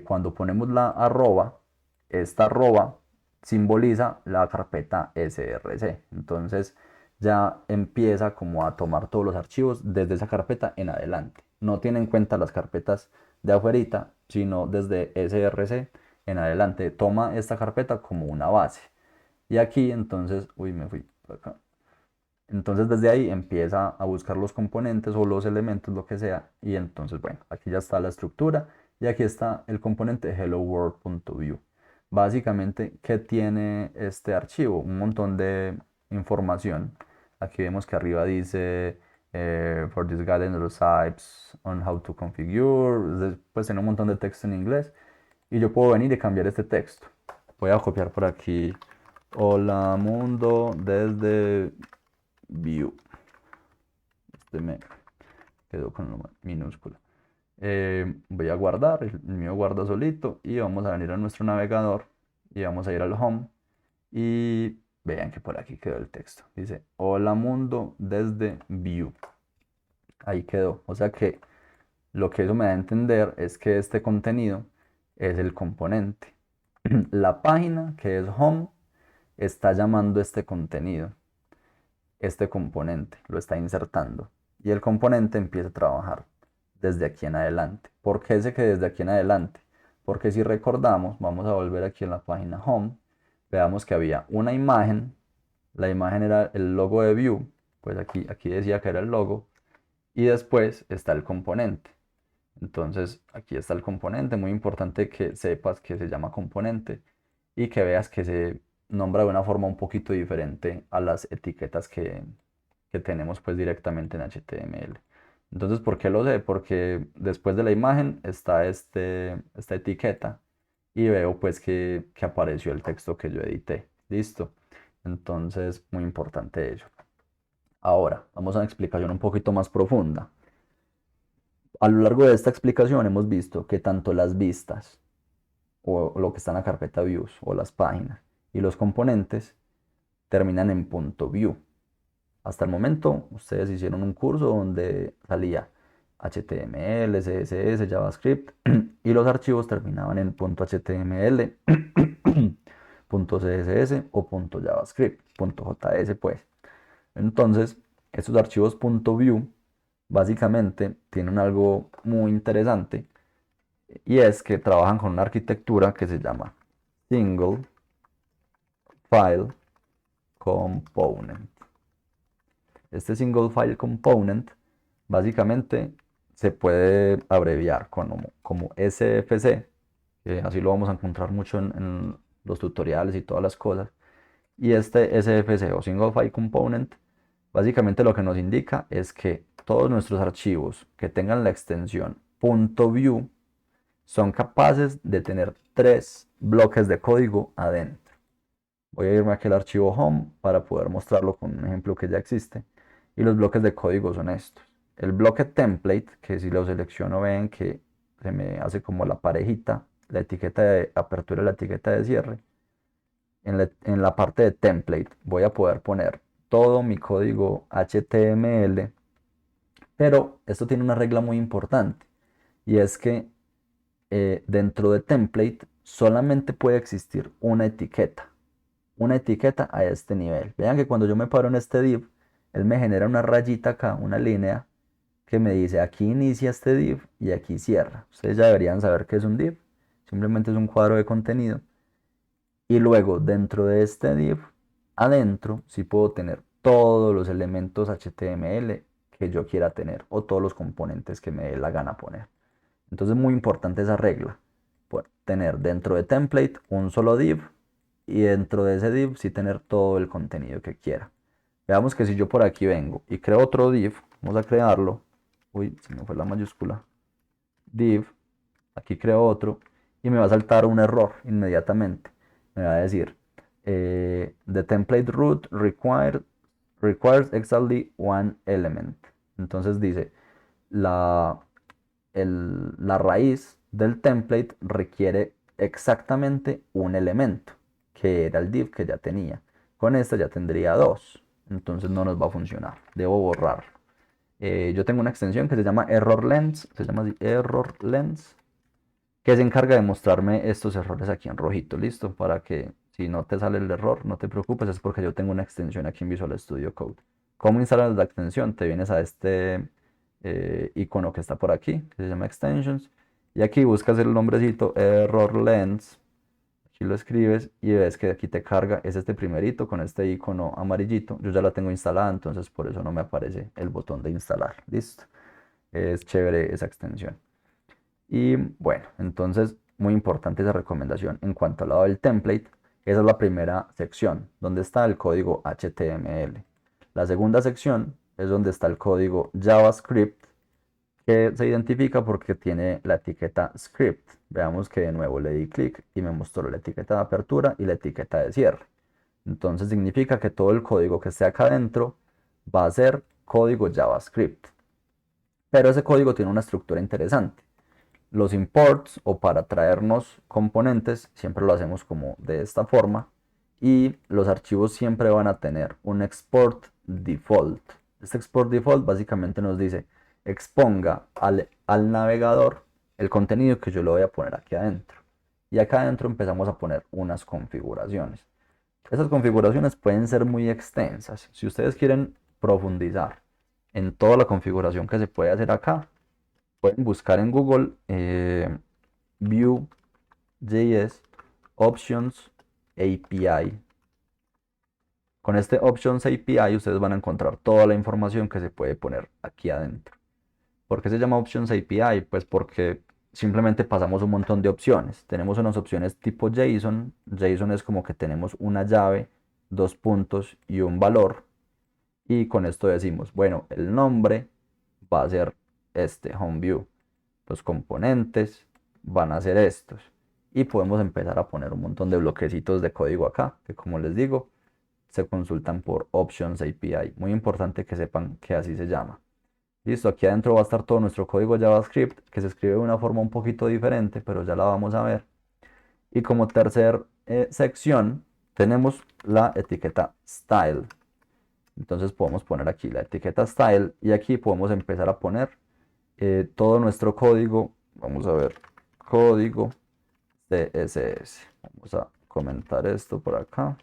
Cuando ponemos la arroba, esta arroba simboliza la carpeta src. Entonces ya empieza como a tomar todos los archivos desde esa carpeta en adelante. No tiene en cuenta las carpetas de afuerita, sino desde src en adelante. Toma esta carpeta como una base. Y aquí entonces, uy, me fui por acá. Entonces desde ahí empieza a buscar los componentes o los elementos, lo que sea. Y entonces, bueno, aquí ya está la estructura y aquí está el componente helloworld.view. Básicamente, ¿qué tiene este archivo? Un montón de información. Aquí vemos que arriba dice for this guidance types on how to configure. Pues tiene un montón de texto en inglés. Y yo puedo venir y cambiar este texto. Voy a copiar por aquí. Hola mundo desde view. Este me quedó con la minúscula. Voy a guardar, el mío guarda solito y vamos a venir a nuestro navegador y vamos a ir al home y vean que por aquí quedó el texto. Dice, hola mundo desde view. Ahí quedó. O sea que lo que eso me da a entender es que este contenido es el componente. La página que es home está llamando este contenido, este componente, lo está insertando. Y el componente empieza a trabajar desde aquí en adelante. ¿Por qué sé que desde aquí en adelante? Porque si recordamos, vamos a volver aquí en la página home, veamos que había una imagen, la imagen era el logo de Vue, pues aquí decía que era el logo, y después está el componente. Entonces aquí está el componente, muy importante que sepas que se llama componente y que veas que se nombra de una forma un poquito diferente a las etiquetas que tenemos pues directamente en HTML. Entonces, ¿por qué lo sé? Porque después de la imagen está esta etiqueta y veo pues que apareció el texto que yo edité. Listo. Entonces, muy importante ello. Ahora, vamos a una explicación un poquito más profunda. A lo largo de esta explicación hemos visto que tanto las vistas o lo que está en la carpeta views o las páginas y los componentes terminan en .view. Hasta el momento ustedes hicieron un curso donde salía HTML, CSS, JavaScript y los archivos terminaban en .html, .css o .javascript, .js pues. Entonces, estos archivos .view básicamente tienen algo muy interesante y es que trabajan con una arquitectura que se llama Single File Component. Este Single File Component básicamente se puede abreviar como SFC, que así lo vamos a encontrar mucho en los tutoriales y todas las cosas. Y este SFC o Single File Component básicamente lo que nos indica es que todos nuestros archivos que tengan la extensión .view son capaces de tener 3 bloques de código adentro. Voy a irme aquí al archivo home para poder mostrarlo con un ejemplo que ya existe. Y los bloques de código son estos. El bloque template, que si lo selecciono ven que se me hace como la parejita, la etiqueta de apertura y la etiqueta de cierre. En la parte de template voy a poder poner todo mi código HTML, pero esto tiene una regla muy importante y es que dentro de template solamente puede existir una etiqueta a este nivel. Vean que cuando yo me paro en este div, él me genera una rayita acá, una línea que me dice aquí inicia este div y aquí cierra. Ustedes ya deberían saber qué es un div, simplemente es un cuadro de contenido. Y luego dentro de este div, adentro, sí puedo tener todos los elementos HTML que yo quiera tener o todos los componentes que me dé la gana poner. Entonces es muy importante esa regla. tener dentro de template un solo div y dentro de ese div sí tener todo el contenido que quiera. Veamos que si yo por aquí vengo y creo otro div, vamos a crearlo, uy, se me fue la mayúscula, div, aquí creo otro y me va a saltar un error inmediatamente. Me va a decir, the template root requires exactly one element. Entonces dice, la, la raíz del template requiere exactamente un elemento, que era el div que ya tenía. Con esta ya tendría dos, entonces no nos va a funcionar. Debo borrar. Yo tengo una extensión que se llama ErrorLens, se llama así, ErrorLens, que se encarga de mostrarme estos errores aquí en rojito, listo, para que si no te sale el error, no te preocupes, es porque yo tengo una extensión aquí en Visual Studio Code. ¿Cómo instalas la extensión? Te vienes a este icono que está por aquí, que se llama Extensions, y aquí buscas el nombrecito ErrorLens, aquí lo escribes y ves que aquí te carga, es este primerito con este icono amarillito, yo ya la tengo instalada, entonces por eso no me aparece el botón de instalar, listo, es chévere esa extensión. Y bueno, entonces muy importante esa recomendación. En cuanto al lado del template, esa es la primera sección, donde está el código HTML. La segunda sección es donde está el código JavaScript, que se identifica porque tiene la etiqueta script. Veamos que de nuevo le di clic y me mostró la etiqueta de apertura y la etiqueta de cierre. Entonces significa que todo el código que esté acá adentro va a ser código JavaScript. Pero ese código tiene una estructura interesante. Los imports o para traernos componentes siempre lo hacemos como de esta forma y los archivos siempre van a tener un export default. Este export default básicamente nos dice exponga al navegador el contenido que yo le voy a poner aquí adentro. Y acá adentro empezamos a poner unas configuraciones. Esas configuraciones pueden ser muy extensas. Si ustedes quieren profundizar en toda la configuración que se puede hacer acá, pueden buscar en Google Vue.js Options API. Con este Options API ustedes van a encontrar toda la información que se puede poner aquí adentro. ¿Por qué se llama Options API? Pues porque simplemente pasamos un montón de opciones. Tenemos unas opciones tipo JSON. JSON es como que tenemos una llave, dos puntos y un valor. Y con esto decimos, bueno, el nombre va a ser este HomeView. Los componentes van a ser estos. Y podemos empezar a poner un montón de bloquecitos de código acá, que como les digo, se consultan por Options API. Muy importante que sepan que así se llama. Listo, aquí adentro va a estar todo nuestro código JavaScript, que se escribe de una forma un poquito diferente, pero ya la vamos a ver. Y como tercer sección, tenemos la etiqueta Style. Entonces podemos poner aquí la etiqueta Style y aquí podemos empezar a poner todo nuestro código. Vamos a ver, código CSS. Vamos a comentar esto por acá,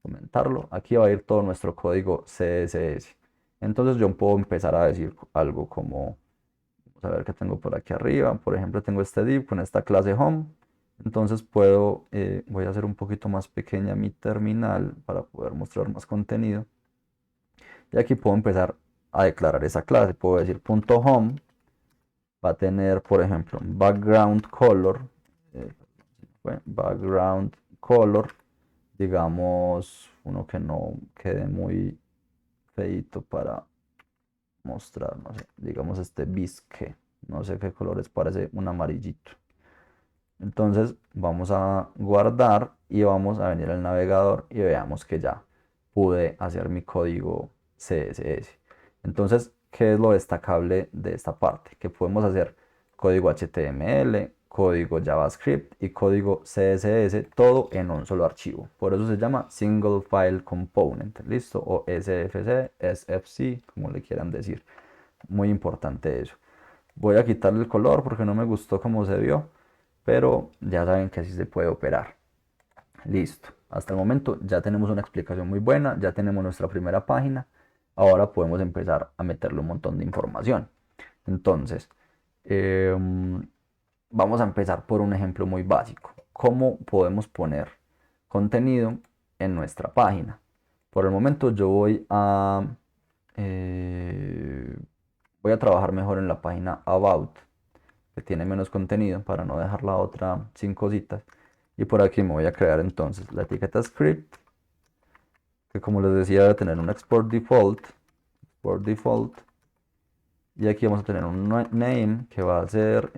comentarlo. Aquí va a ir todo nuestro código CSS. Entonces yo puedo empezar a decir algo como, vamos a ver qué tengo por aquí arriba. Por ejemplo, tengo este div con esta clase home. Entonces puedo, voy a hacer un poquito más pequeña mi terminal para poder mostrar más contenido. Y aquí puedo empezar a declarar esa clase. Puedo decir .home va a tener, por ejemplo, background color, background color, digamos, uno que no quede muy feito para mostrar, no sé, digamos este bisque, no sé qué colores, parece un amarillito. Entonces vamos a guardar y vamos a venir al navegador y veamos que ya pude hacer mi código CSS. Entonces, ¿qué es lo destacable de esta parte? Que podemos hacer código HTML, código JavaScript y código CSS, todo en un solo archivo. Por eso se llama Single File Component, ¿listo? O SFC, SFC, como le quieran decir. Muy importante eso. Voy a quitarle el color porque no me gustó cómo se vio, pero ya saben que así se puede operar. Listo. Hasta el momento ya tenemos una explicación muy buena, ya tenemos nuestra primera página. Ahora podemos empezar a meterle un montón de información. Entonces, vamos a empezar por un ejemplo muy básico. ¿Cómo podemos poner contenido en nuestra página? Por el momento yo eh, voy a trabajar mejor en la página About, que tiene menos contenido para no dejar la otra sin cositas. Y por aquí me voy a crear entonces la etiqueta script, que como les decía debe tener un export default, y aquí vamos a tener un name que va a ser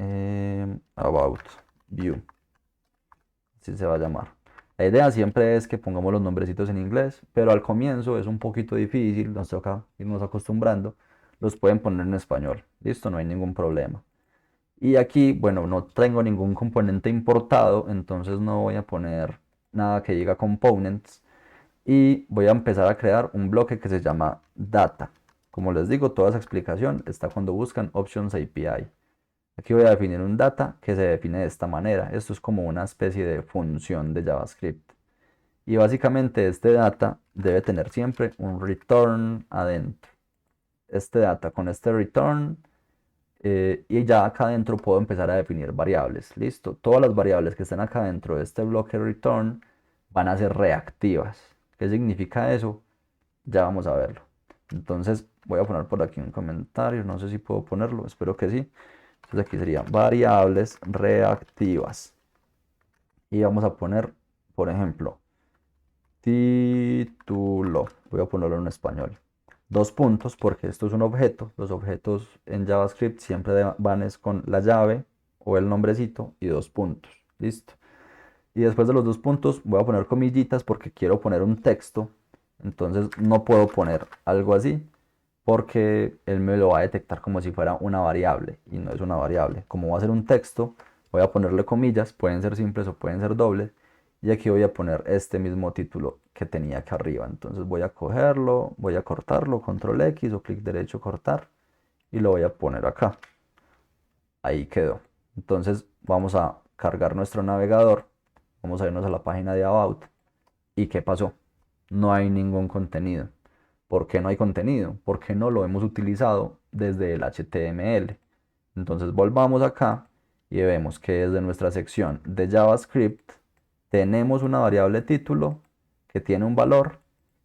about view, así se va a llamar. La idea siempre es que pongamos los nombrecitos en inglés, pero al comienzo es un poquito difícil, nos toca irnos acostumbrando. Los pueden poner en español, listo, no hay ningún problema. Y aquí, bueno, no tengo ningún componente importado, entonces no voy a poner nada que diga components. Y voy a empezar a crear un bloque que se llama data. Como les digo, toda esa explicación está cuando buscan Options API. Aquí voy a definir un data que se define de esta manera. Esto es como una especie de función de JavaScript. Y básicamente este data debe tener siempre un return adentro. Este data con este return, y ya acá adentro puedo empezar a definir variables. Listo. Todas las variables que están acá dentro de este bloque return van a ser reactivas. ¿Qué significa eso? Ya vamos a verlo. Entonces voy a poner por aquí un comentario. No sé si puedo ponerlo. Espero que sí. Entonces aquí sería variables reactivas. Y vamos a poner, por ejemplo, título. Voy a ponerlo en español. Dos puntos porque esto es un objeto. Los objetos en JavaScript siempre van es con la llave o el nombrecito y dos puntos. Listo. Y después de los dos puntos voy a poner comillitas porque quiero poner un texto. Entonces no puedo poner algo así porque él me lo va a detectar como si fuera una variable y no es una variable. Como va a ser un texto, voy a ponerle comillas, pueden ser simples o pueden ser dobles. Y aquí voy a poner este mismo título que tenía acá arriba. Entonces voy a cogerlo, voy a cortarlo, control X o clic derecho cortar y lo voy a poner acá. Ahí quedó. Entonces vamos a cargar nuestro navegador, vamos a irnos a la página de About. ¿Y qué pasó? No hay ningún contenido. ¿Por qué no hay contenido? Porque no lo hemos utilizado desde el HTML. Entonces volvamos acá y vemos que desde nuestra sección de JavaScript tenemos una variable título que tiene un valor,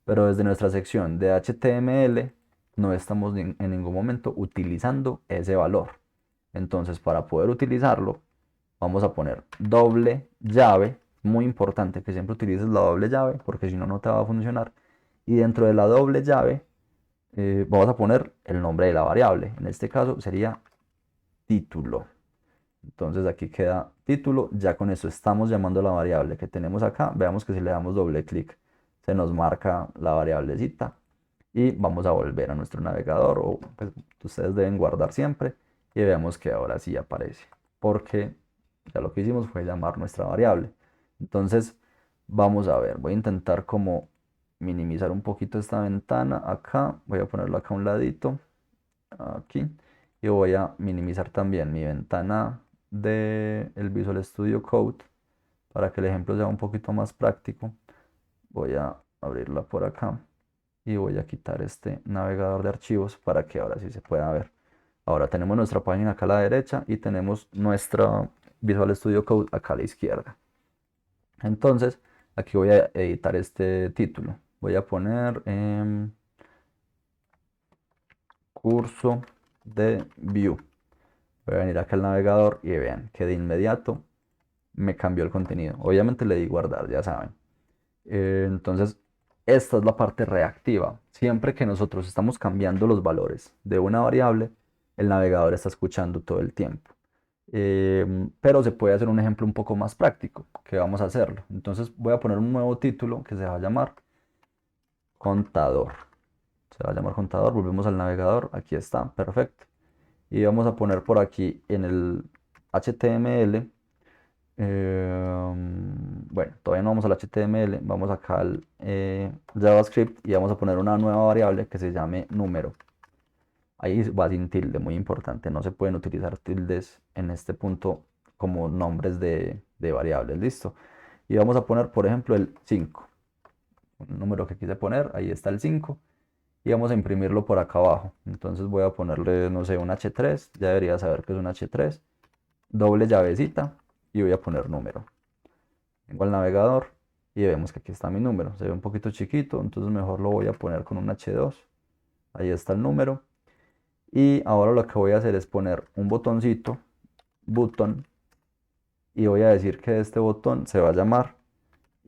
pero desde nuestra sección de HTML no estamos en ningún momento utilizando ese valor. Entonces para poder utilizarlo vamos a poner doble llave, muy importante que siempre utilices la doble llave porque si no no te va a funcionar. Y dentro de la doble llave vamos a poner el nombre de la variable, en este caso sería título. Entonces aquí queda título, ya con eso estamos llamando la variable que tenemos acá. Veamos que si le damos doble clic se nos marca la variablecita y vamos a volver a nuestro navegador o pues, ustedes deben guardar siempre y veamos que ahora sí aparece porque ya lo que hicimos fue llamar nuestra variable. Entonces vamos a ver, voy a intentar como minimizar un poquito esta ventana acá, voy a ponerlo acá a un ladito aquí y voy a minimizar también mi ventana del Visual Studio Code para que el ejemplo sea un poquito más práctico. Voy a abrirla por acá y voy a quitar este navegador de archivos para que ahora sí se pueda ver. Ahora tenemos nuestra página acá a la derecha y tenemos nuestra Visual Studio Code acá a la izquierda. Entonces aquí voy a editar este título. Voy a poner curso de View. Voy a venir acá al navegador y vean que de inmediato me cambió el contenido. Obviamente le di guardar, ya saben. Entonces, esta es la parte reactiva. Siempre que nosotros estamos cambiando los valores de una variable, el navegador está escuchando todo el tiempo. Pero se puede hacer un ejemplo un poco más práctico, que vamos a hacerlo. Entonces voy a poner un nuevo título que se va a llamar contador. Se va a llamar contador, volvemos al navegador, aquí está, perfecto. Y vamos a poner por aquí en el HTML. Bueno, todavía no vamos al HTML, vamos acá al JavaScript y vamos a poner una nueva variable que se llame número. Ahí va sin tilde, muy importante, no se pueden utilizar tildes en este punto como nombres de variables, listo. Y vamos a poner, por ejemplo, el 5, un número que quise poner, ahí está el 5 y vamos a imprimirlo por acá abajo. Entonces voy a ponerle, no sé, un H3, ya debería saber que es un H3, doble llavecita y voy a poner número. Vengo al navegador y vemos que aquí está mi número. Se ve un poquito chiquito, entonces mejor lo voy a poner con un H2. Ahí está el número. Y ahora lo que voy a hacer es poner un botoncito button y voy a decir que este botón se va a llamar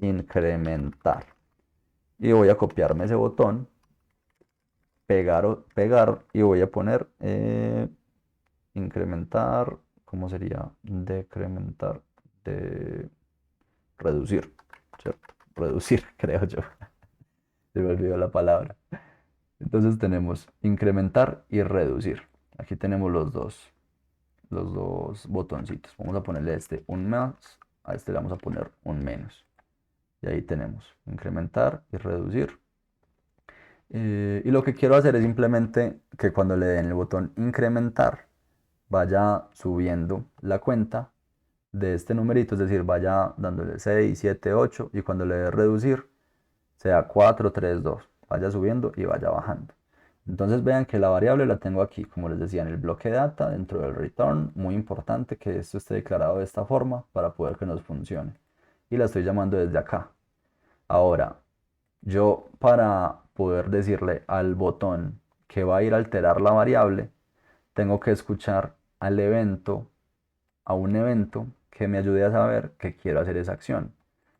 incrementar. Y voy a copiarme ese botón, pegar y voy a poner incrementar, ¿cómo sería? Decrementar, de reducir, ¿cierto? Reducir, creo yo. Se me olvidó la palabra. Entonces tenemos incrementar y reducir. Aquí tenemos los dos botoncitos. Vamos a ponerle a este un más, a este le vamos a poner un menos. Y ahí tenemos incrementar y reducir. Y lo que quiero hacer es simplemente que cuando le den el botón incrementar, vaya subiendo la cuenta de este numerito, es decir, vaya dándole 6, 7, 8 y cuando le dé reducir, sea 4, 3, 2, vaya subiendo y vaya bajando. Entonces vean que la variable la tengo aquí, como les decía, en el bloque data, dentro del return, muy importante que esto esté declarado de esta forma para poder que nos funcione. Y la estoy llamando desde acá. Ahora, yo para poder decirle al botón que va a ir a alterar la variable, tengo que escuchar al evento, a un evento que me ayude a saber que quiero hacer esa acción.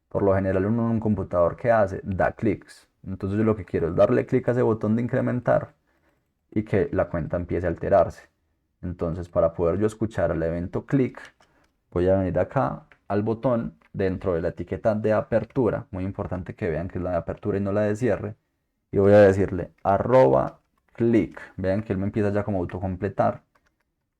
Por lo general uno en un computador que hace, da clics. Entonces yo lo que quiero es darle clic a ese botón de incrementar y que la cuenta empiece a alterarse. Entonces para poder yo escuchar el evento clic, voy a venir acá al botón dentro de la etiqueta de apertura, muy importante que vean que es la de apertura y no la de cierre, y voy a decirle arroba clic. Vean que él me empieza ya como a autocompletar.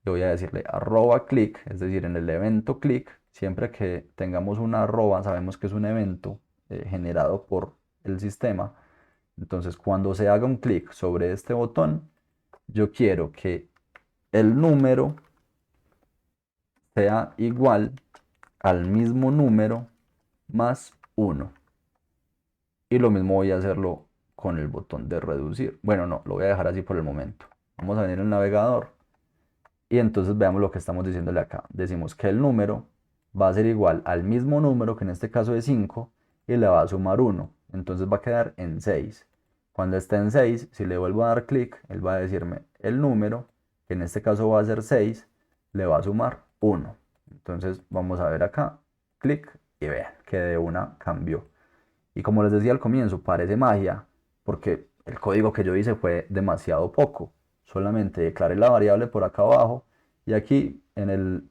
Y voy a decirle arroba clic, es decir, en el evento clic, siempre que tengamos una arroba, sabemos que es un evento generado por el sistema. Entonces, cuando se haga un clic sobre este botón, yo quiero que el número sea igual al mismo número más 1. Y lo mismo voy a hacerlo con el botón de reducir. Bueno, no, lo voy a dejar así por el momento. Vamos a venir al navegador y entonces veamos lo que estamos diciéndole acá. Decimos que el número va a ser igual al mismo número, que en este caso es 5, y le va a sumar 1. Entonces va a quedar en 6. Cuando esté en 6, si le vuelvo a dar clic, él va a decirme el número, que en este caso va a ser 6, le va a sumar 1. Entonces vamos a ver acá, clic, y vean que de una cambió. Y como les decía al comienzo, parece magia, porque el código que yo hice fue demasiado poco. Solamente declaré la variable por acá abajo y aquí en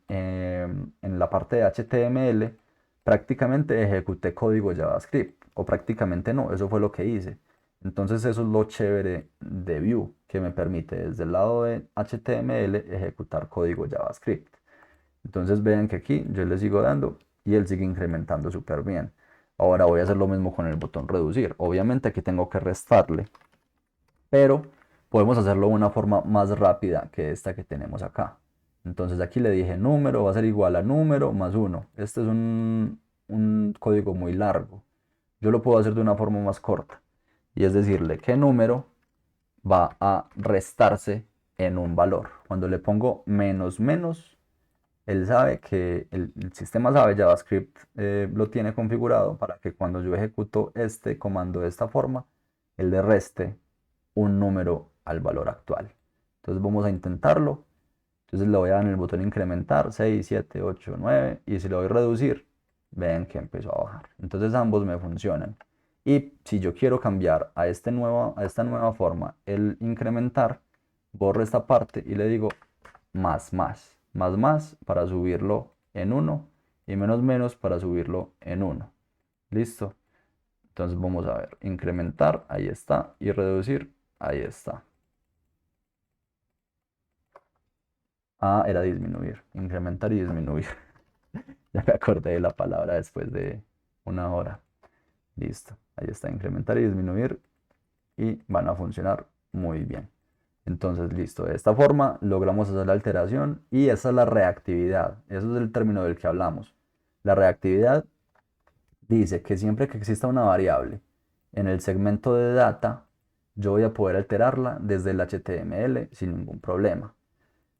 la parte de HTML prácticamente ejecuté código JavaScript. O prácticamente no, eso fue lo que hice. Entonces eso es lo chévere de Vue, que me permite desde el lado de HTML ejecutar código JavaScript. Entonces vean que aquí yo le sigo dando y él sigue incrementando súper bien. Ahora voy a hacer lo mismo con el botón reducir. Obviamente aquí tengo que restarle, pero podemos hacerlo de una forma más rápida que esta que tenemos acá. Entonces aquí le dije número va a ser igual a número más 1. Este es un código muy largo. Yo lo puedo hacer de una forma más corta. Y es decirle que número va a restarse en un valor. Cuando le pongo menos menos, él sabe que el sistema sabe, JavaScript lo tiene configurado para que cuando yo ejecuto este comando de esta forma, él le reste un número al valor actual. Entonces vamos a intentarlo. Entonces le voy a dar en el botón incrementar 6, 7, 8, 9 y si le doy reducir, ven que empezó a bajar. Entonces ambos me funcionan. Y si yo quiero cambiar a esta nueva forma el incrementar, borro esta parte y le digo más para subirlo en 1 y menos menos para subirlo en 1. ¿Listo? Entonces vamos a ver, incrementar, ahí está, y reducir, ahí está. Ah, era disminuir, incrementar y disminuir. Ya me acordé de la palabra después de una hora. Listo, ahí está, incrementar y disminuir y van a funcionar muy bien. Entonces, listo, de esta forma logramos hacer la alteración y esa es la reactividad. Eso es el término del que hablamos. La reactividad dice que siempre que exista una variable en el segmento de data, yo voy a poder alterarla desde el HTML sin ningún problema.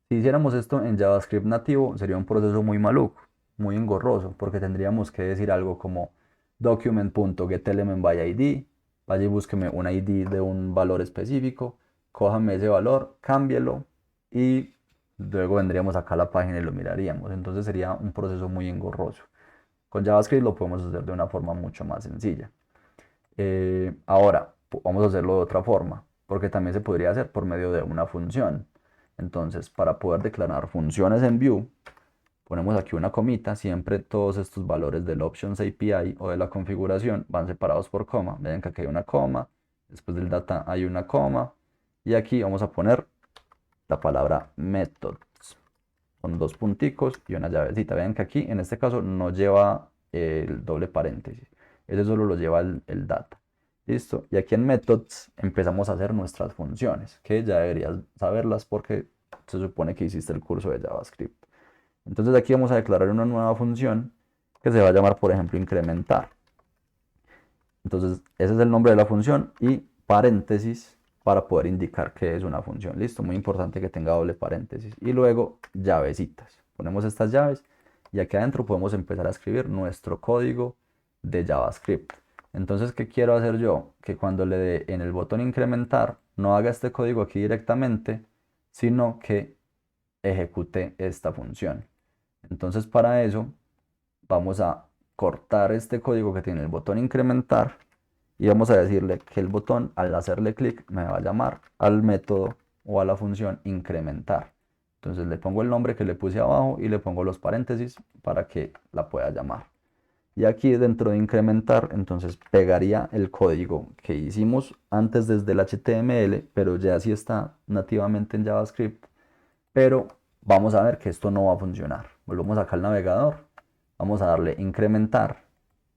Si hiciéramos esto en JavaScript nativo, sería un proceso muy maluco, muy engorroso, porque tendríamos que decir algo como document.getElementById, vaya y búsqueme un ID de un valor específico, cójame ese valor, cámbielo y luego vendríamos acá a la página y lo miraríamos. Entonces sería un proceso muy engorroso. Con JavaScript lo podemos hacer de una forma mucho más sencilla. Ahora, vamos a hacerlo de otra forma, porque también se podría hacer por medio de una función. Entonces, para poder declarar funciones en Vue, ponemos aquí una comita. Siempre todos estos valores del Options API o de la configuración van separados por coma. Ven que aquí hay una coma, después del data hay una coma, y aquí vamos a poner la palabra methods con dos punticos y una llavecita. Vean que aquí en este caso no lleva el doble paréntesis, ese solo lo lleva el data. Listo. Y aquí en methods empezamos a hacer nuestras funciones, que ya deberías saberlas porque se supone que hiciste el curso de JavaScript. Entonces aquí vamos a declarar una nueva función que se va a llamar, por ejemplo, incrementar. Entonces ese es el nombre de la función y paréntesis para poder indicar que es una función. Listo, muy importante que tenga doble paréntesis. Y luego llavecitas. Ponemos estas llaves y aquí adentro podemos empezar a escribir nuestro código de JavaScript. Entonces, ¿qué quiero hacer yo? Que cuando le dé en el botón incrementar, no haga este código aquí directamente, sino que ejecute esta función. Entonces, para eso vamos a cortar este código que tiene el botón incrementar y vamos a decirle que el botón, al hacerle clic, me va a llamar al método o a la función incrementar. Entonces le pongo el nombre que le puse abajo y le pongo los paréntesis para que la pueda llamar. Y aquí dentro de incrementar, entonces pegaría el código que hicimos antes desde el HTML, pero ya sí está nativamente en JavaScript. Pero vamos a ver que esto no va a funcionar. Volvemos acá al navegador, vamos a darle incrementar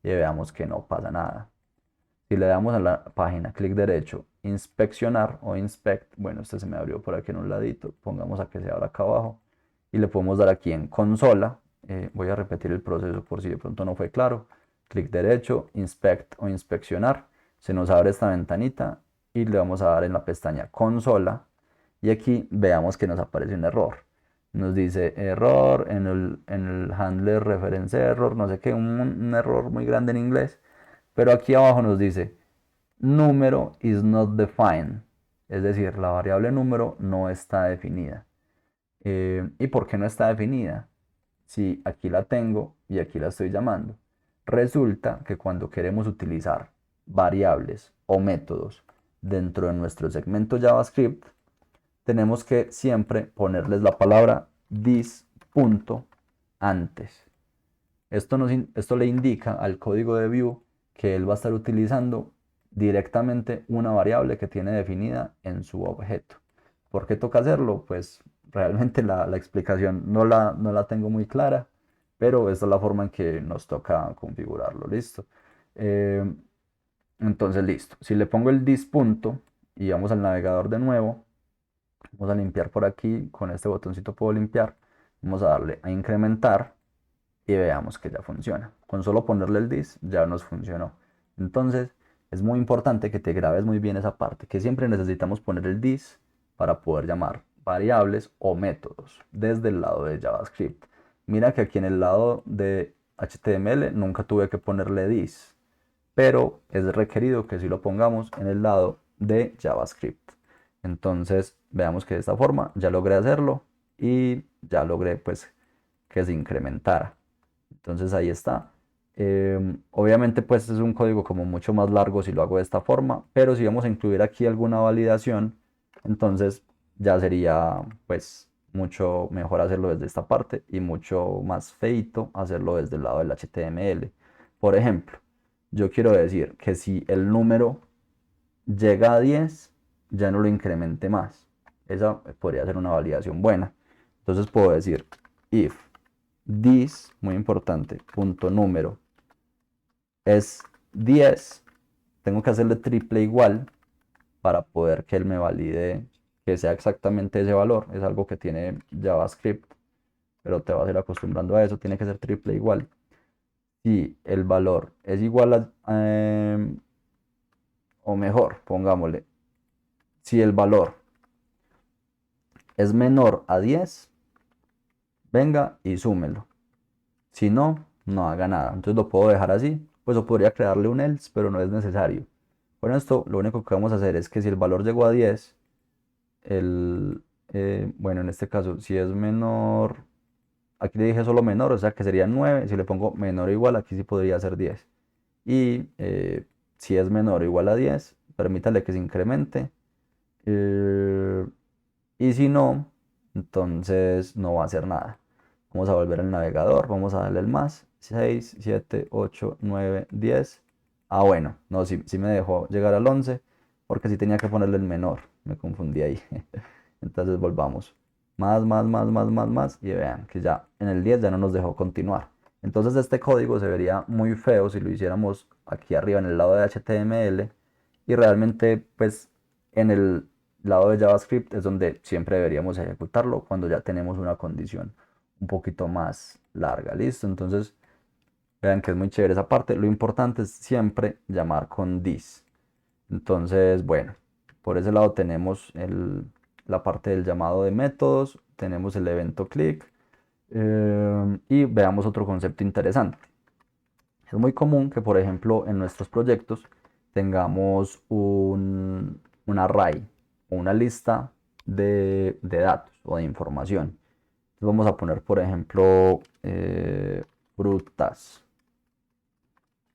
y veamos que no pasa nada. Si le damos a la página clic derecho, inspeccionar o inspect, bueno, este se me abrió por aquí en un ladito, pongamos a que se abra acá abajo y le podemos dar aquí en consola. Voy a repetir el proceso por si de pronto no fue claro. Clic derecho, inspect o inspeccionar, se nos abre esta ventanita y le vamos a dar en la pestaña consola y aquí veamos que nos aparece un error. Nos dice error en el handler reference error, no sé qué, un error muy grande en inglés. Pero aquí abajo nos dice número is not defined. Es decir, la variable número no está definida. ¿Y por qué no está definida? Si aquí la tengo y aquí la estoy llamando. Resulta que cuando queremos utilizar variables o métodos dentro de nuestro segmento JavaScript, tenemos que siempre ponerles la palabra this punto antes. Esto le indica al código de Vue que él va a estar utilizando directamente una variable que tiene definida en su objeto. ¿Por qué toca hacerlo? Pues realmente la explicación no la tengo muy clara, pero esta es la forma en que nos toca configurarlo. Listo. Eh, entonces, listo. Si le pongo el this punto y vamos al navegador de nuevo, vamos a limpiar por aquí. Con este botoncito puedo limpiar. Vamos a darle a incrementar y veamos que ya funciona. Con solo ponerle el this ya nos funcionó. Entonces es muy importante que te grabes muy bien esa parte, que siempre necesitamos poner el this para poder llamar variables o métodos desde el lado de JavaScript. Mira que aquí en el lado de HTML nunca tuve que ponerle this, pero es requerido que si lo pongamos en el lado de JavaScript. Entonces veamos que de esta forma ya logré hacerlo y ya logré pues que se incrementara. Entonces ahí está. Obviamente pues es un código como mucho más largo si lo hago de esta forma, pero si vamos a incluir aquí alguna validación, entonces ya sería pues mucho mejor hacerlo desde esta parte y mucho más feito hacerlo desde el lado del HTML. Por ejemplo, yo quiero decir que si el número llega a 10, ya no lo incremente más. Esa podría ser una validación buena. Entonces puedo decir if this, muy importante, punto número es 10, tengo que hacerle triple igual para poder que él me valide que sea exactamente ese valor. Es algo que tiene JavaScript, pero te vas a ir acostumbrando a eso. Tiene que ser triple igual. Si el valor es igual o mejor, pongámosle, si el valor es menor a 10, venga y súmelo. Si no, no haga nada. Entonces lo puedo dejar así. Pues o podría crearle un else, pero no es necesario. Con esto lo único que vamos a hacer es que si el valor llegó a 10, bueno, en este caso, si es menor, aquí le dije solo menor, o sea que sería 9. Si le pongo menor o igual, aquí sí podría ser 10. Y si es menor o igual a 10, permítale que se incremente. eh, y si no, entonces no va a hacer nada. Vamos a volver al navegador, vamos a darle el más. 6 7 8 9 10. Ah, bueno, no, sí me dejó llegar al 11 porque sí tenía que ponerle el menor. Me confundí ahí. Entonces volvamos. Más. Y vean que ya en el 10 ya no nos dejó continuar. Entonces este código se vería muy feo si lo hiciéramos aquí arriba en el lado de HTML. Y realmente pues en el lado de JavaScript es donde siempre deberíamos ejecutarlo cuando ya tenemos una condición un poquito más larga. ¿Listo? Entonces vean que es muy chévere esa parte. Lo importante es siempre llamar con this. Entonces, bueno, por ese lado tenemos la parte del llamado de métodos, tenemos el evento click y veamos otro concepto interesante. Es muy común que, por ejemplo, en nuestros proyectos tengamos un array o una lista de datos o de información. Entonces vamos a poner, por ejemplo, frutas.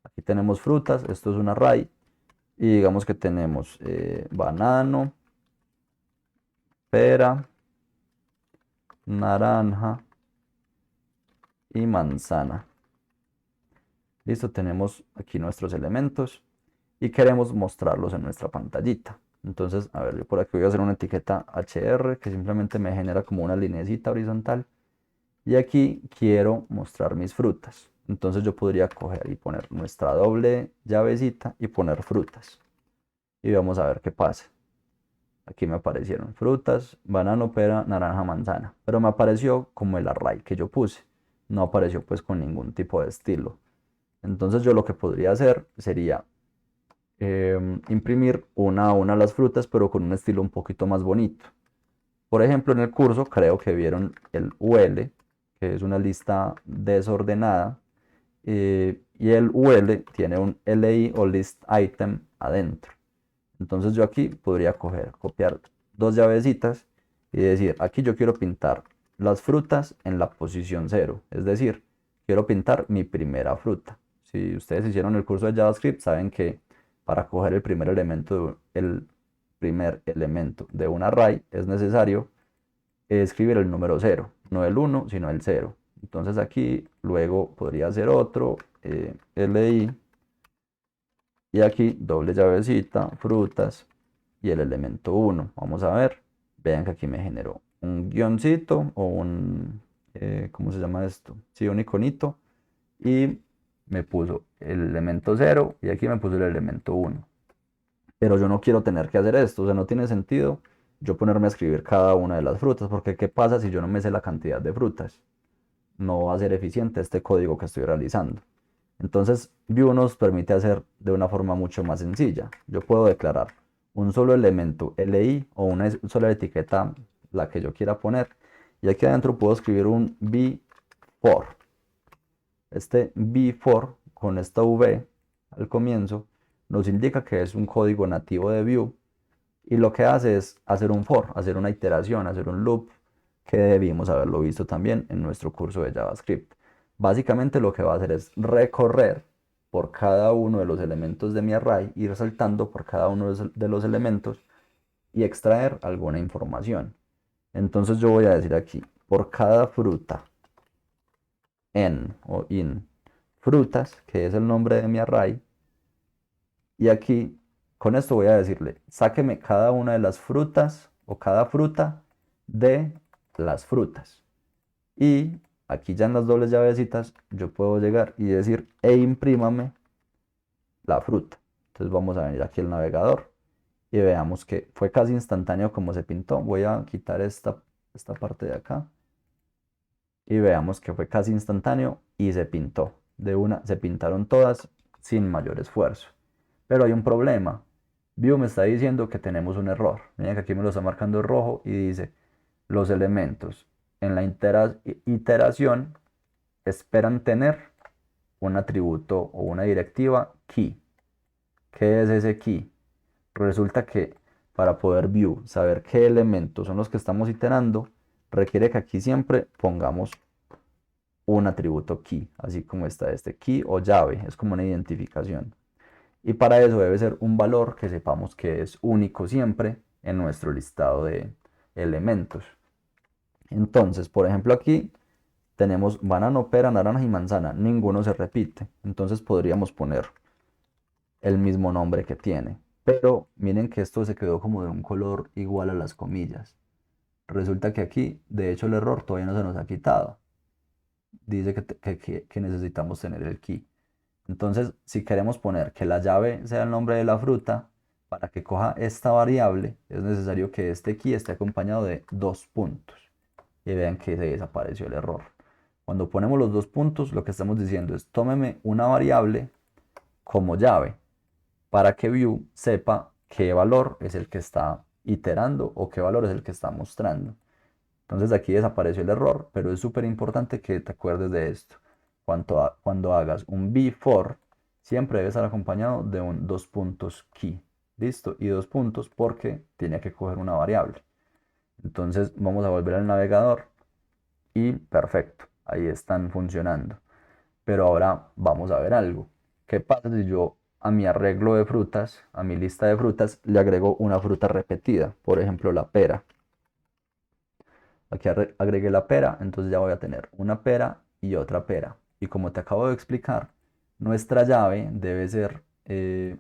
Aquí tenemos frutas, esto es un array y digamos que tenemos banano, pera, naranja y manzana. Listo, tenemos aquí nuestros elementos y queremos mostrarlos en nuestra pantallita. Entonces, a ver, yo por aquí voy a hacer una etiqueta HR que simplemente me genera como una linecita horizontal. Y aquí quiero mostrar mis frutas. Entonces yo podría coger y poner nuestra doble llavecita y poner frutas. Y vamos a ver qué pasa. Aquí me aparecieron frutas, banano, pera, naranja, manzana. Pero me apareció como el array que yo puse. No apareció pues con ningún tipo de estilo. Entonces yo lo que podría hacer sería imprimir una a una las frutas, pero con un estilo un poquito más bonito. Por ejemplo, en el curso creo que vieron el UL, que es una lista desordenada, y el UL tiene un LI o list item adentro. Entonces yo aquí podría copiar dos llavecitas y decir, aquí yo quiero pintar las frutas en la posición 0, es decir, quiero pintar mi primera fruta. Si ustedes hicieron el curso de JavaScript, saben que para coger el primer elemento de un array es necesario escribir el número 0, no el 1, sino el 0. Entonces aquí luego podría ser otro, LI, y aquí doble llavecita, frutas y el elemento 1. Vamos a ver, vean que aquí me generó un guioncito o ¿cómo se llama esto? Sí, un iconito y me puso el elemento 0 y aquí me puso el elemento 1. Pero yo no quiero tener que hacer esto, o sea, no tiene sentido yo ponerme a escribir cada una de las frutas, porque ¿qué pasa si yo no me sé la cantidad de frutas? No va a ser eficiente este código que estoy realizando. Entonces, Vue nos permite hacer de una forma mucho más sencilla. Yo puedo declarar un solo elemento LI o una sola etiqueta, la que yo quiera poner, y aquí adentro puedo escribir un before. Este before con esta V al comienzo nos indica que es un código nativo de Vue y lo que hace es hacer un for, hacer una iteración, hacer un loop que debimos haberlo visto también en nuestro curso de JavaScript. Básicamente lo que va a hacer es recorrer por cada uno de los elementos de mi array, ir saltando por cada uno de los elementos y extraer alguna información. Entonces yo voy a decir aquí, por cada fruta en o in frutas, que es el nombre de mi array, y aquí con esto voy a decirle, sáqueme cada una de las frutas o cada fruta de las frutas. Y aquí ya en las dobles llavecitas yo puedo llegar y decir, imprímame la fruta. Entonces vamos a venir aquí al navegador y veamos que fue casi instantáneo como se pintó. Voy a quitar esta parte de acá y veamos que fue casi instantáneo y se pintó. De una, se pintaron todas sin mayor esfuerzo. Pero hay un problema. Vue me está diciendo que tenemos un error. Miren que aquí me lo está marcando en rojo y dice, los elementos en la iteración esperan tener un atributo o una directiva key. ¿Qué es ese key? Resulta que para poder view, saber qué elementos son los que estamos iterando, requiere que aquí siempre pongamos un atributo key, así como está este key o llave, es como una identificación. Y para eso debe ser un valor que sepamos que es único siempre en nuestro listado de elementos. Entonces, por ejemplo, aquí tenemos banano, pera, naranja y manzana. Ninguno se repite. Entonces podríamos poner el mismo nombre que tiene. Pero miren que esto se quedó como de un color igual a las comillas. Resulta que aquí, de hecho, el error todavía no se nos ha quitado. Dice que necesitamos tener el key. Entonces, si queremos poner que la llave sea el nombre de la fruta, para que coja esta variable, es necesario que este key esté acompañado de dos puntos. Y vean que se desapareció el error. Cuando ponemos los dos puntos, lo que estamos diciendo es tómeme una variable como llave para que view sepa qué valor es el que está iterando o qué valor es el que está mostrando. Entonces aquí desapareció el error, pero es súper importante que te acuerdes de esto. Cuando hagas un before, siempre debe estar acompañado de un dos puntos key. ¿Listo? Y dos puntos porque tiene que coger una variable. Entonces vamos a volver al navegador y perfecto, ahí están funcionando. Pero ahora vamos a ver algo. ¿Qué pasa si yo a mi arreglo de frutas, a mi lista de frutas, le agrego una fruta repetida? Por ejemplo, la pera. Aquí agregué la pera, entonces ya voy a tener una pera y otra pera. Y como te acabo de explicar, nuestra llave debe ser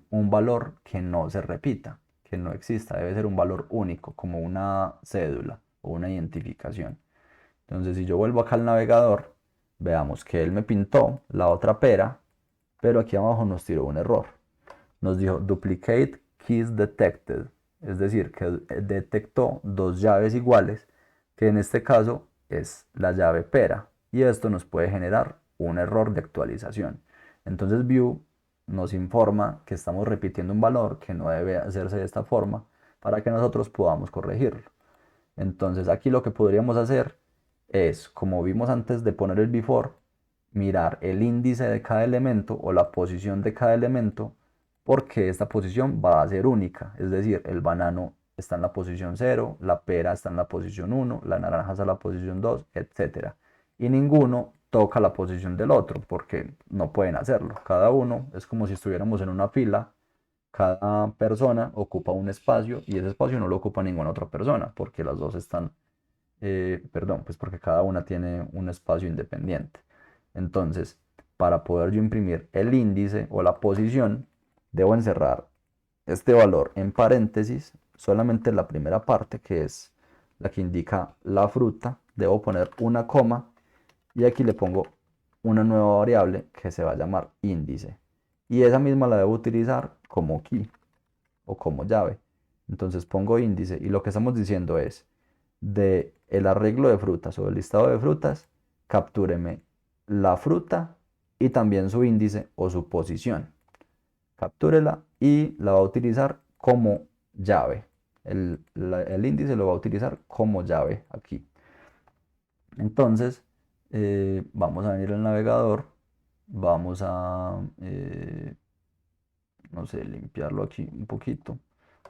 un valor que no se repita, que no exista. Debe ser un valor único, como una cédula o una identificación. Entonces, si yo vuelvo acá al navegador, veamos que él me pintó la otra pera, pero aquí abajo nos tiró un error. Nos dijo duplicate keys detected, es decir, que detectó dos llaves iguales, que en este caso es la llave pera, y esto nos puede generar un error de actualización. Entonces, view nos informa que estamos repitiendo un valor que no debe hacerse de esta forma para que nosotros podamos corregirlo. Entonces aquí lo que podríamos hacer es, como vimos antes de poner el before, mirar el índice de cada elemento o la posición de cada elemento, porque esta posición va a ser única. Es decir, el banano está en la posición 0, la pera está en la posición 1, la naranja está en la posición 2, etc. Y ninguno toca la posición del otro, porque no pueden hacerlo. Cada uno es como si estuviéramos en una fila, cada persona ocupa un espacio y ese espacio no lo ocupa ninguna otra persona porque las dos están, perdón, pues porque cada una tiene un espacio independiente. Entonces, para poder yo imprimir el índice o la posición, debo encerrar este valor en paréntesis, solamente la primera parte que es la que indica la fruta, debo poner una coma y aquí le pongo una nueva variable que se va a llamar índice. Y esa misma la debo utilizar como key o como llave. Entonces pongo índice y lo que estamos diciendo es de el arreglo de frutas o el listado de frutas, captúreme la fruta y también su índice o su posición. Captúrela y la va a utilizar como llave. El índice lo va a utilizar como llave aquí. Entonces, vamos a venir al navegador, vamos a, no sé, limpiarlo aquí un poquito.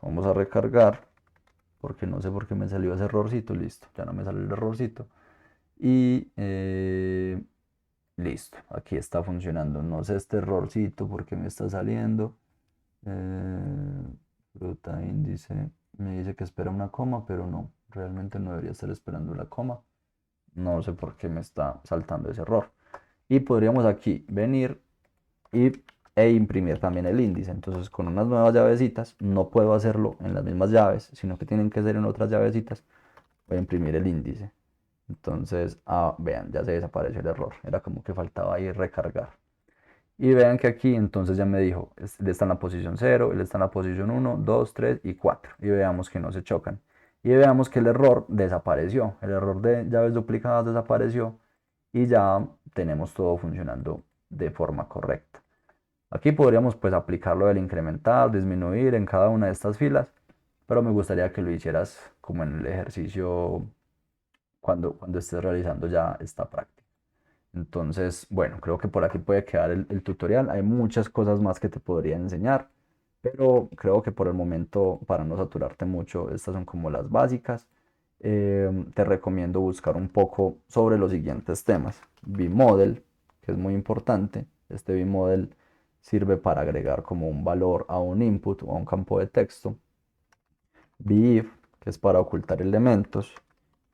Vamos a recargar, porque no sé por qué me salió ese errorcito, listo, ya no me sale el errorcito. Y listo, aquí está funcionando. No sé este errorcito porque me está saliendo. Eh, Fruta índice, me dice que espera una coma, pero no, realmente no debería estar esperando la coma. No sé por qué me está saltando ese error. Y podríamos aquí venir y, e imprimir también el índice. Entonces con unas nuevas llavecitas, no puedo hacerlo en las mismas llaves, sino que tienen que ser en otras llavecitas. Voy a imprimir el índice. Entonces, vean, ya se desapareció el error. Era como que faltaba ahí recargar. Y vean que aquí entonces ya me dijo, él está en la posición 0, él está en la posición 1, 2, 3 y 4. Y veamos que no se chocan. Y veamos que el error desapareció. El error de llaves duplicadas desapareció y ya tenemos todo funcionando de forma correcta. Aquí podríamos pues aplicarlo del incrementar, disminuir en cada una de estas filas, pero me gustaría que lo hicieras como en el ejercicio cuando estés realizando ya esta práctica. Entonces, bueno, creo que por aquí puede quedar el tutorial. Hay muchas cosas más que te podría enseñar, pero creo que por el momento, para no saturarte mucho, estas son como las básicas. Te recomiendo buscar un poco sobre los siguientes temas. VModel, que es muy importante. Este VModel sirve para agregar como un valor a un input o a un campo de texto. VIF, que es para ocultar elementos.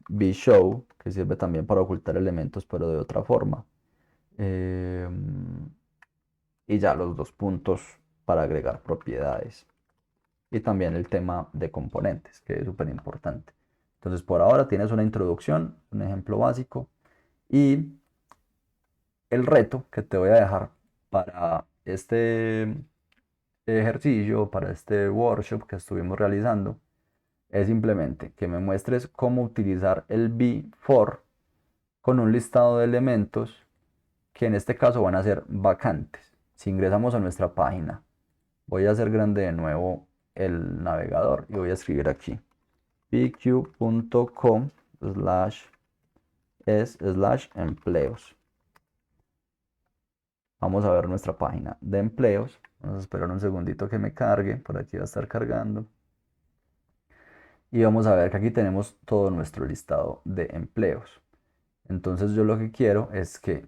VShow, que sirve también para ocultar elementos, pero de otra forma. Y ya los dos puntos para agregar propiedades. Y también el tema de componentes, que es súper importante. Entonces, por ahora tienes una introducción, un ejemplo básico, y el reto que te voy a dejar para este ejercicio, para este workshop que estuvimos realizando, es simplemente que me muestres cómo utilizar el before con un listado de elementos que en este caso van a ser vacantes. Si ingresamos a nuestra página, voy a hacer grande de nuevo el navegador y voy a escribir aquí pq.com/es/empleos. Vamos a ver nuestra página de empleos. Vamos a esperar un segundito que me cargue. Por aquí va a estar cargando. Y vamos a ver que aquí tenemos todo nuestro listado de empleos. Entonces yo lo que quiero es que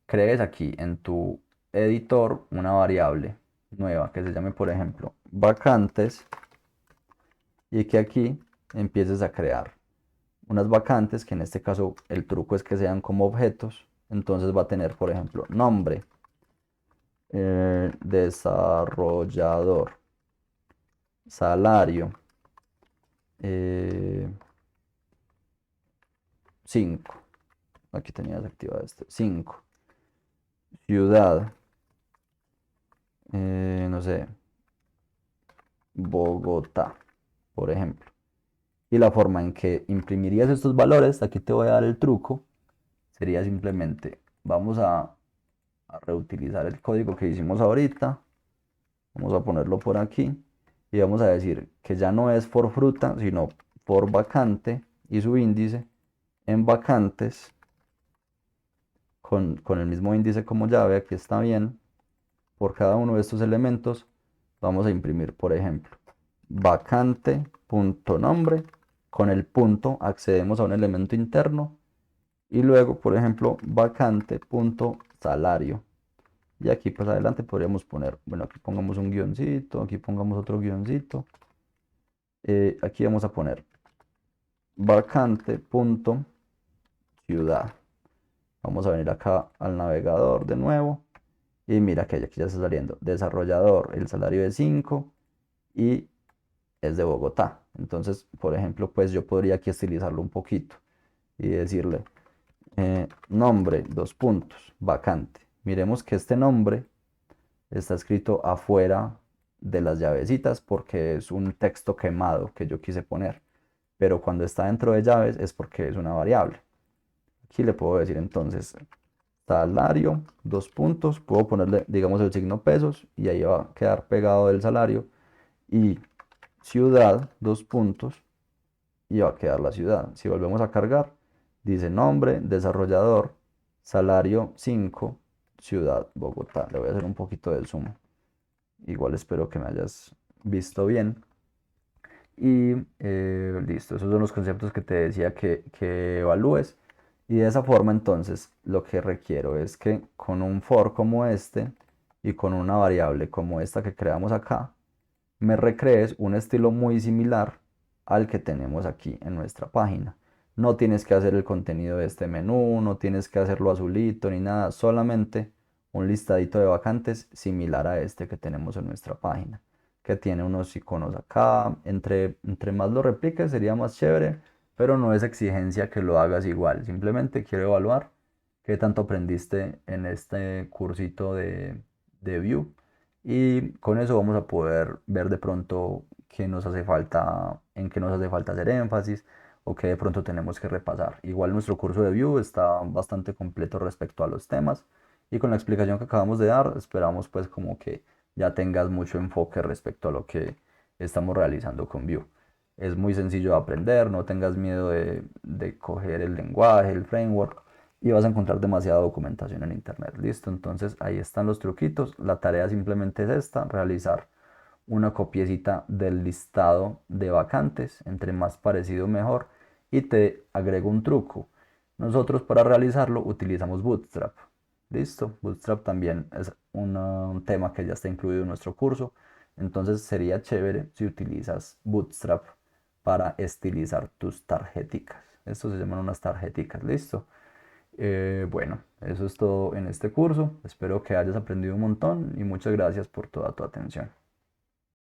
crees aquí en tu editor una variable nueva que se llame, por ejemplo, vacantes, y que aquí empieces a crear unas vacantes, que en este caso el truco es que sean como objetos. Entonces va a tener, por ejemplo, nombre, desarrollador, salario, 5. Aquí tenía desactivado este, 5. Ciudad, no sé, Bogotá, por ejemplo. Y la forma en que imprimirías estos valores, aquí te voy a dar el truco, sería simplemente, vamos a reutilizar el código que hicimos ahorita. Vamos a ponerlo por aquí y vamos a decir que ya no es for fruta, sino for vacante y su índice en vacantes con el mismo índice como llave. Aquí está bien. Por cada uno de estos elementos vamos a imprimir, por ejemplo, vacante.nombre. Con el punto accedemos a un elemento interno y luego, por ejemplo, vacante.salario. Y aquí pues adelante podríamos poner, bueno, aquí pongamos un guioncito, aquí pongamos otro guioncito. Aquí vamos a poner vacante.ciudad. Vamos a venir acá al navegador de nuevo. Y mira que aquí ya está saliendo. Desarrollador, el salario es 5 y es de Bogotá. Entonces, por ejemplo, pues yo podría aquí estilizarlo un poquito y decirle nombre, dos puntos, vacante. Miremos que este nombre está escrito afuera de las llavecitas porque es un texto quemado que yo quise poner. Pero cuando está dentro de llaves es porque es una variable. Aquí le puedo decir entonces salario, dos puntos, puedo ponerle, digamos, el signo pesos y ahí va a quedar pegado el salario, y ciudad, dos puntos, y va a quedar la ciudad. Si volvemos a cargar, dice nombre, desarrollador, salario 5, ciudad Bogotá. Le voy a hacer un poquito de zoom. Igual espero que me hayas visto bien. Y listo, esos son los conceptos que te decía que evalúes. Y de esa forma entonces lo que requiero es que con un for como este y con una variable como esta que creamos acá, me recrees un estilo muy similar al que tenemos aquí en nuestra página. No tienes que hacer el contenido de este menú, no tienes que hacerlo azulito ni nada, solamente un listadito de vacantes similar a este que tenemos en nuestra página, que tiene unos iconos acá. Entre más lo repliques sería más chévere, pero no es exigencia que lo hagas igual. Simplemente quiero evaluar qué tanto aprendiste en este cursito de Vue, y con eso vamos a poder ver de pronto qué nos hace falta, en qué nos hace falta hacer énfasis o qué de pronto tenemos que repasar. Igual nuestro curso de Vue está bastante completo respecto a los temas, y con la explicación que acabamos de dar esperamos pues como que ya tengas mucho enfoque respecto a lo que estamos realizando con Vue. Es muy sencillo de aprender, no tengas miedo de coger el lenguaje, el framework, y vas a encontrar demasiada documentación en internet. Listo, entonces ahí están los truquitos. La tarea simplemente es esta, realizar una copiecita del listado de vacantes, entre más parecido mejor, y te agrego un truco. Nosotros para realizarlo utilizamos Bootstrap. ¿Listo? Bootstrap también es un tema que ya está incluido en nuestro curso. Entonces sería chévere si utilizas Bootstrap para estilizar tus tarjeticas. Esto se llaman unas tarjeticas, ¿listo? Bueno, eso es todo en este curso. Espero que hayas aprendido un montón y muchas gracias por toda tu atención.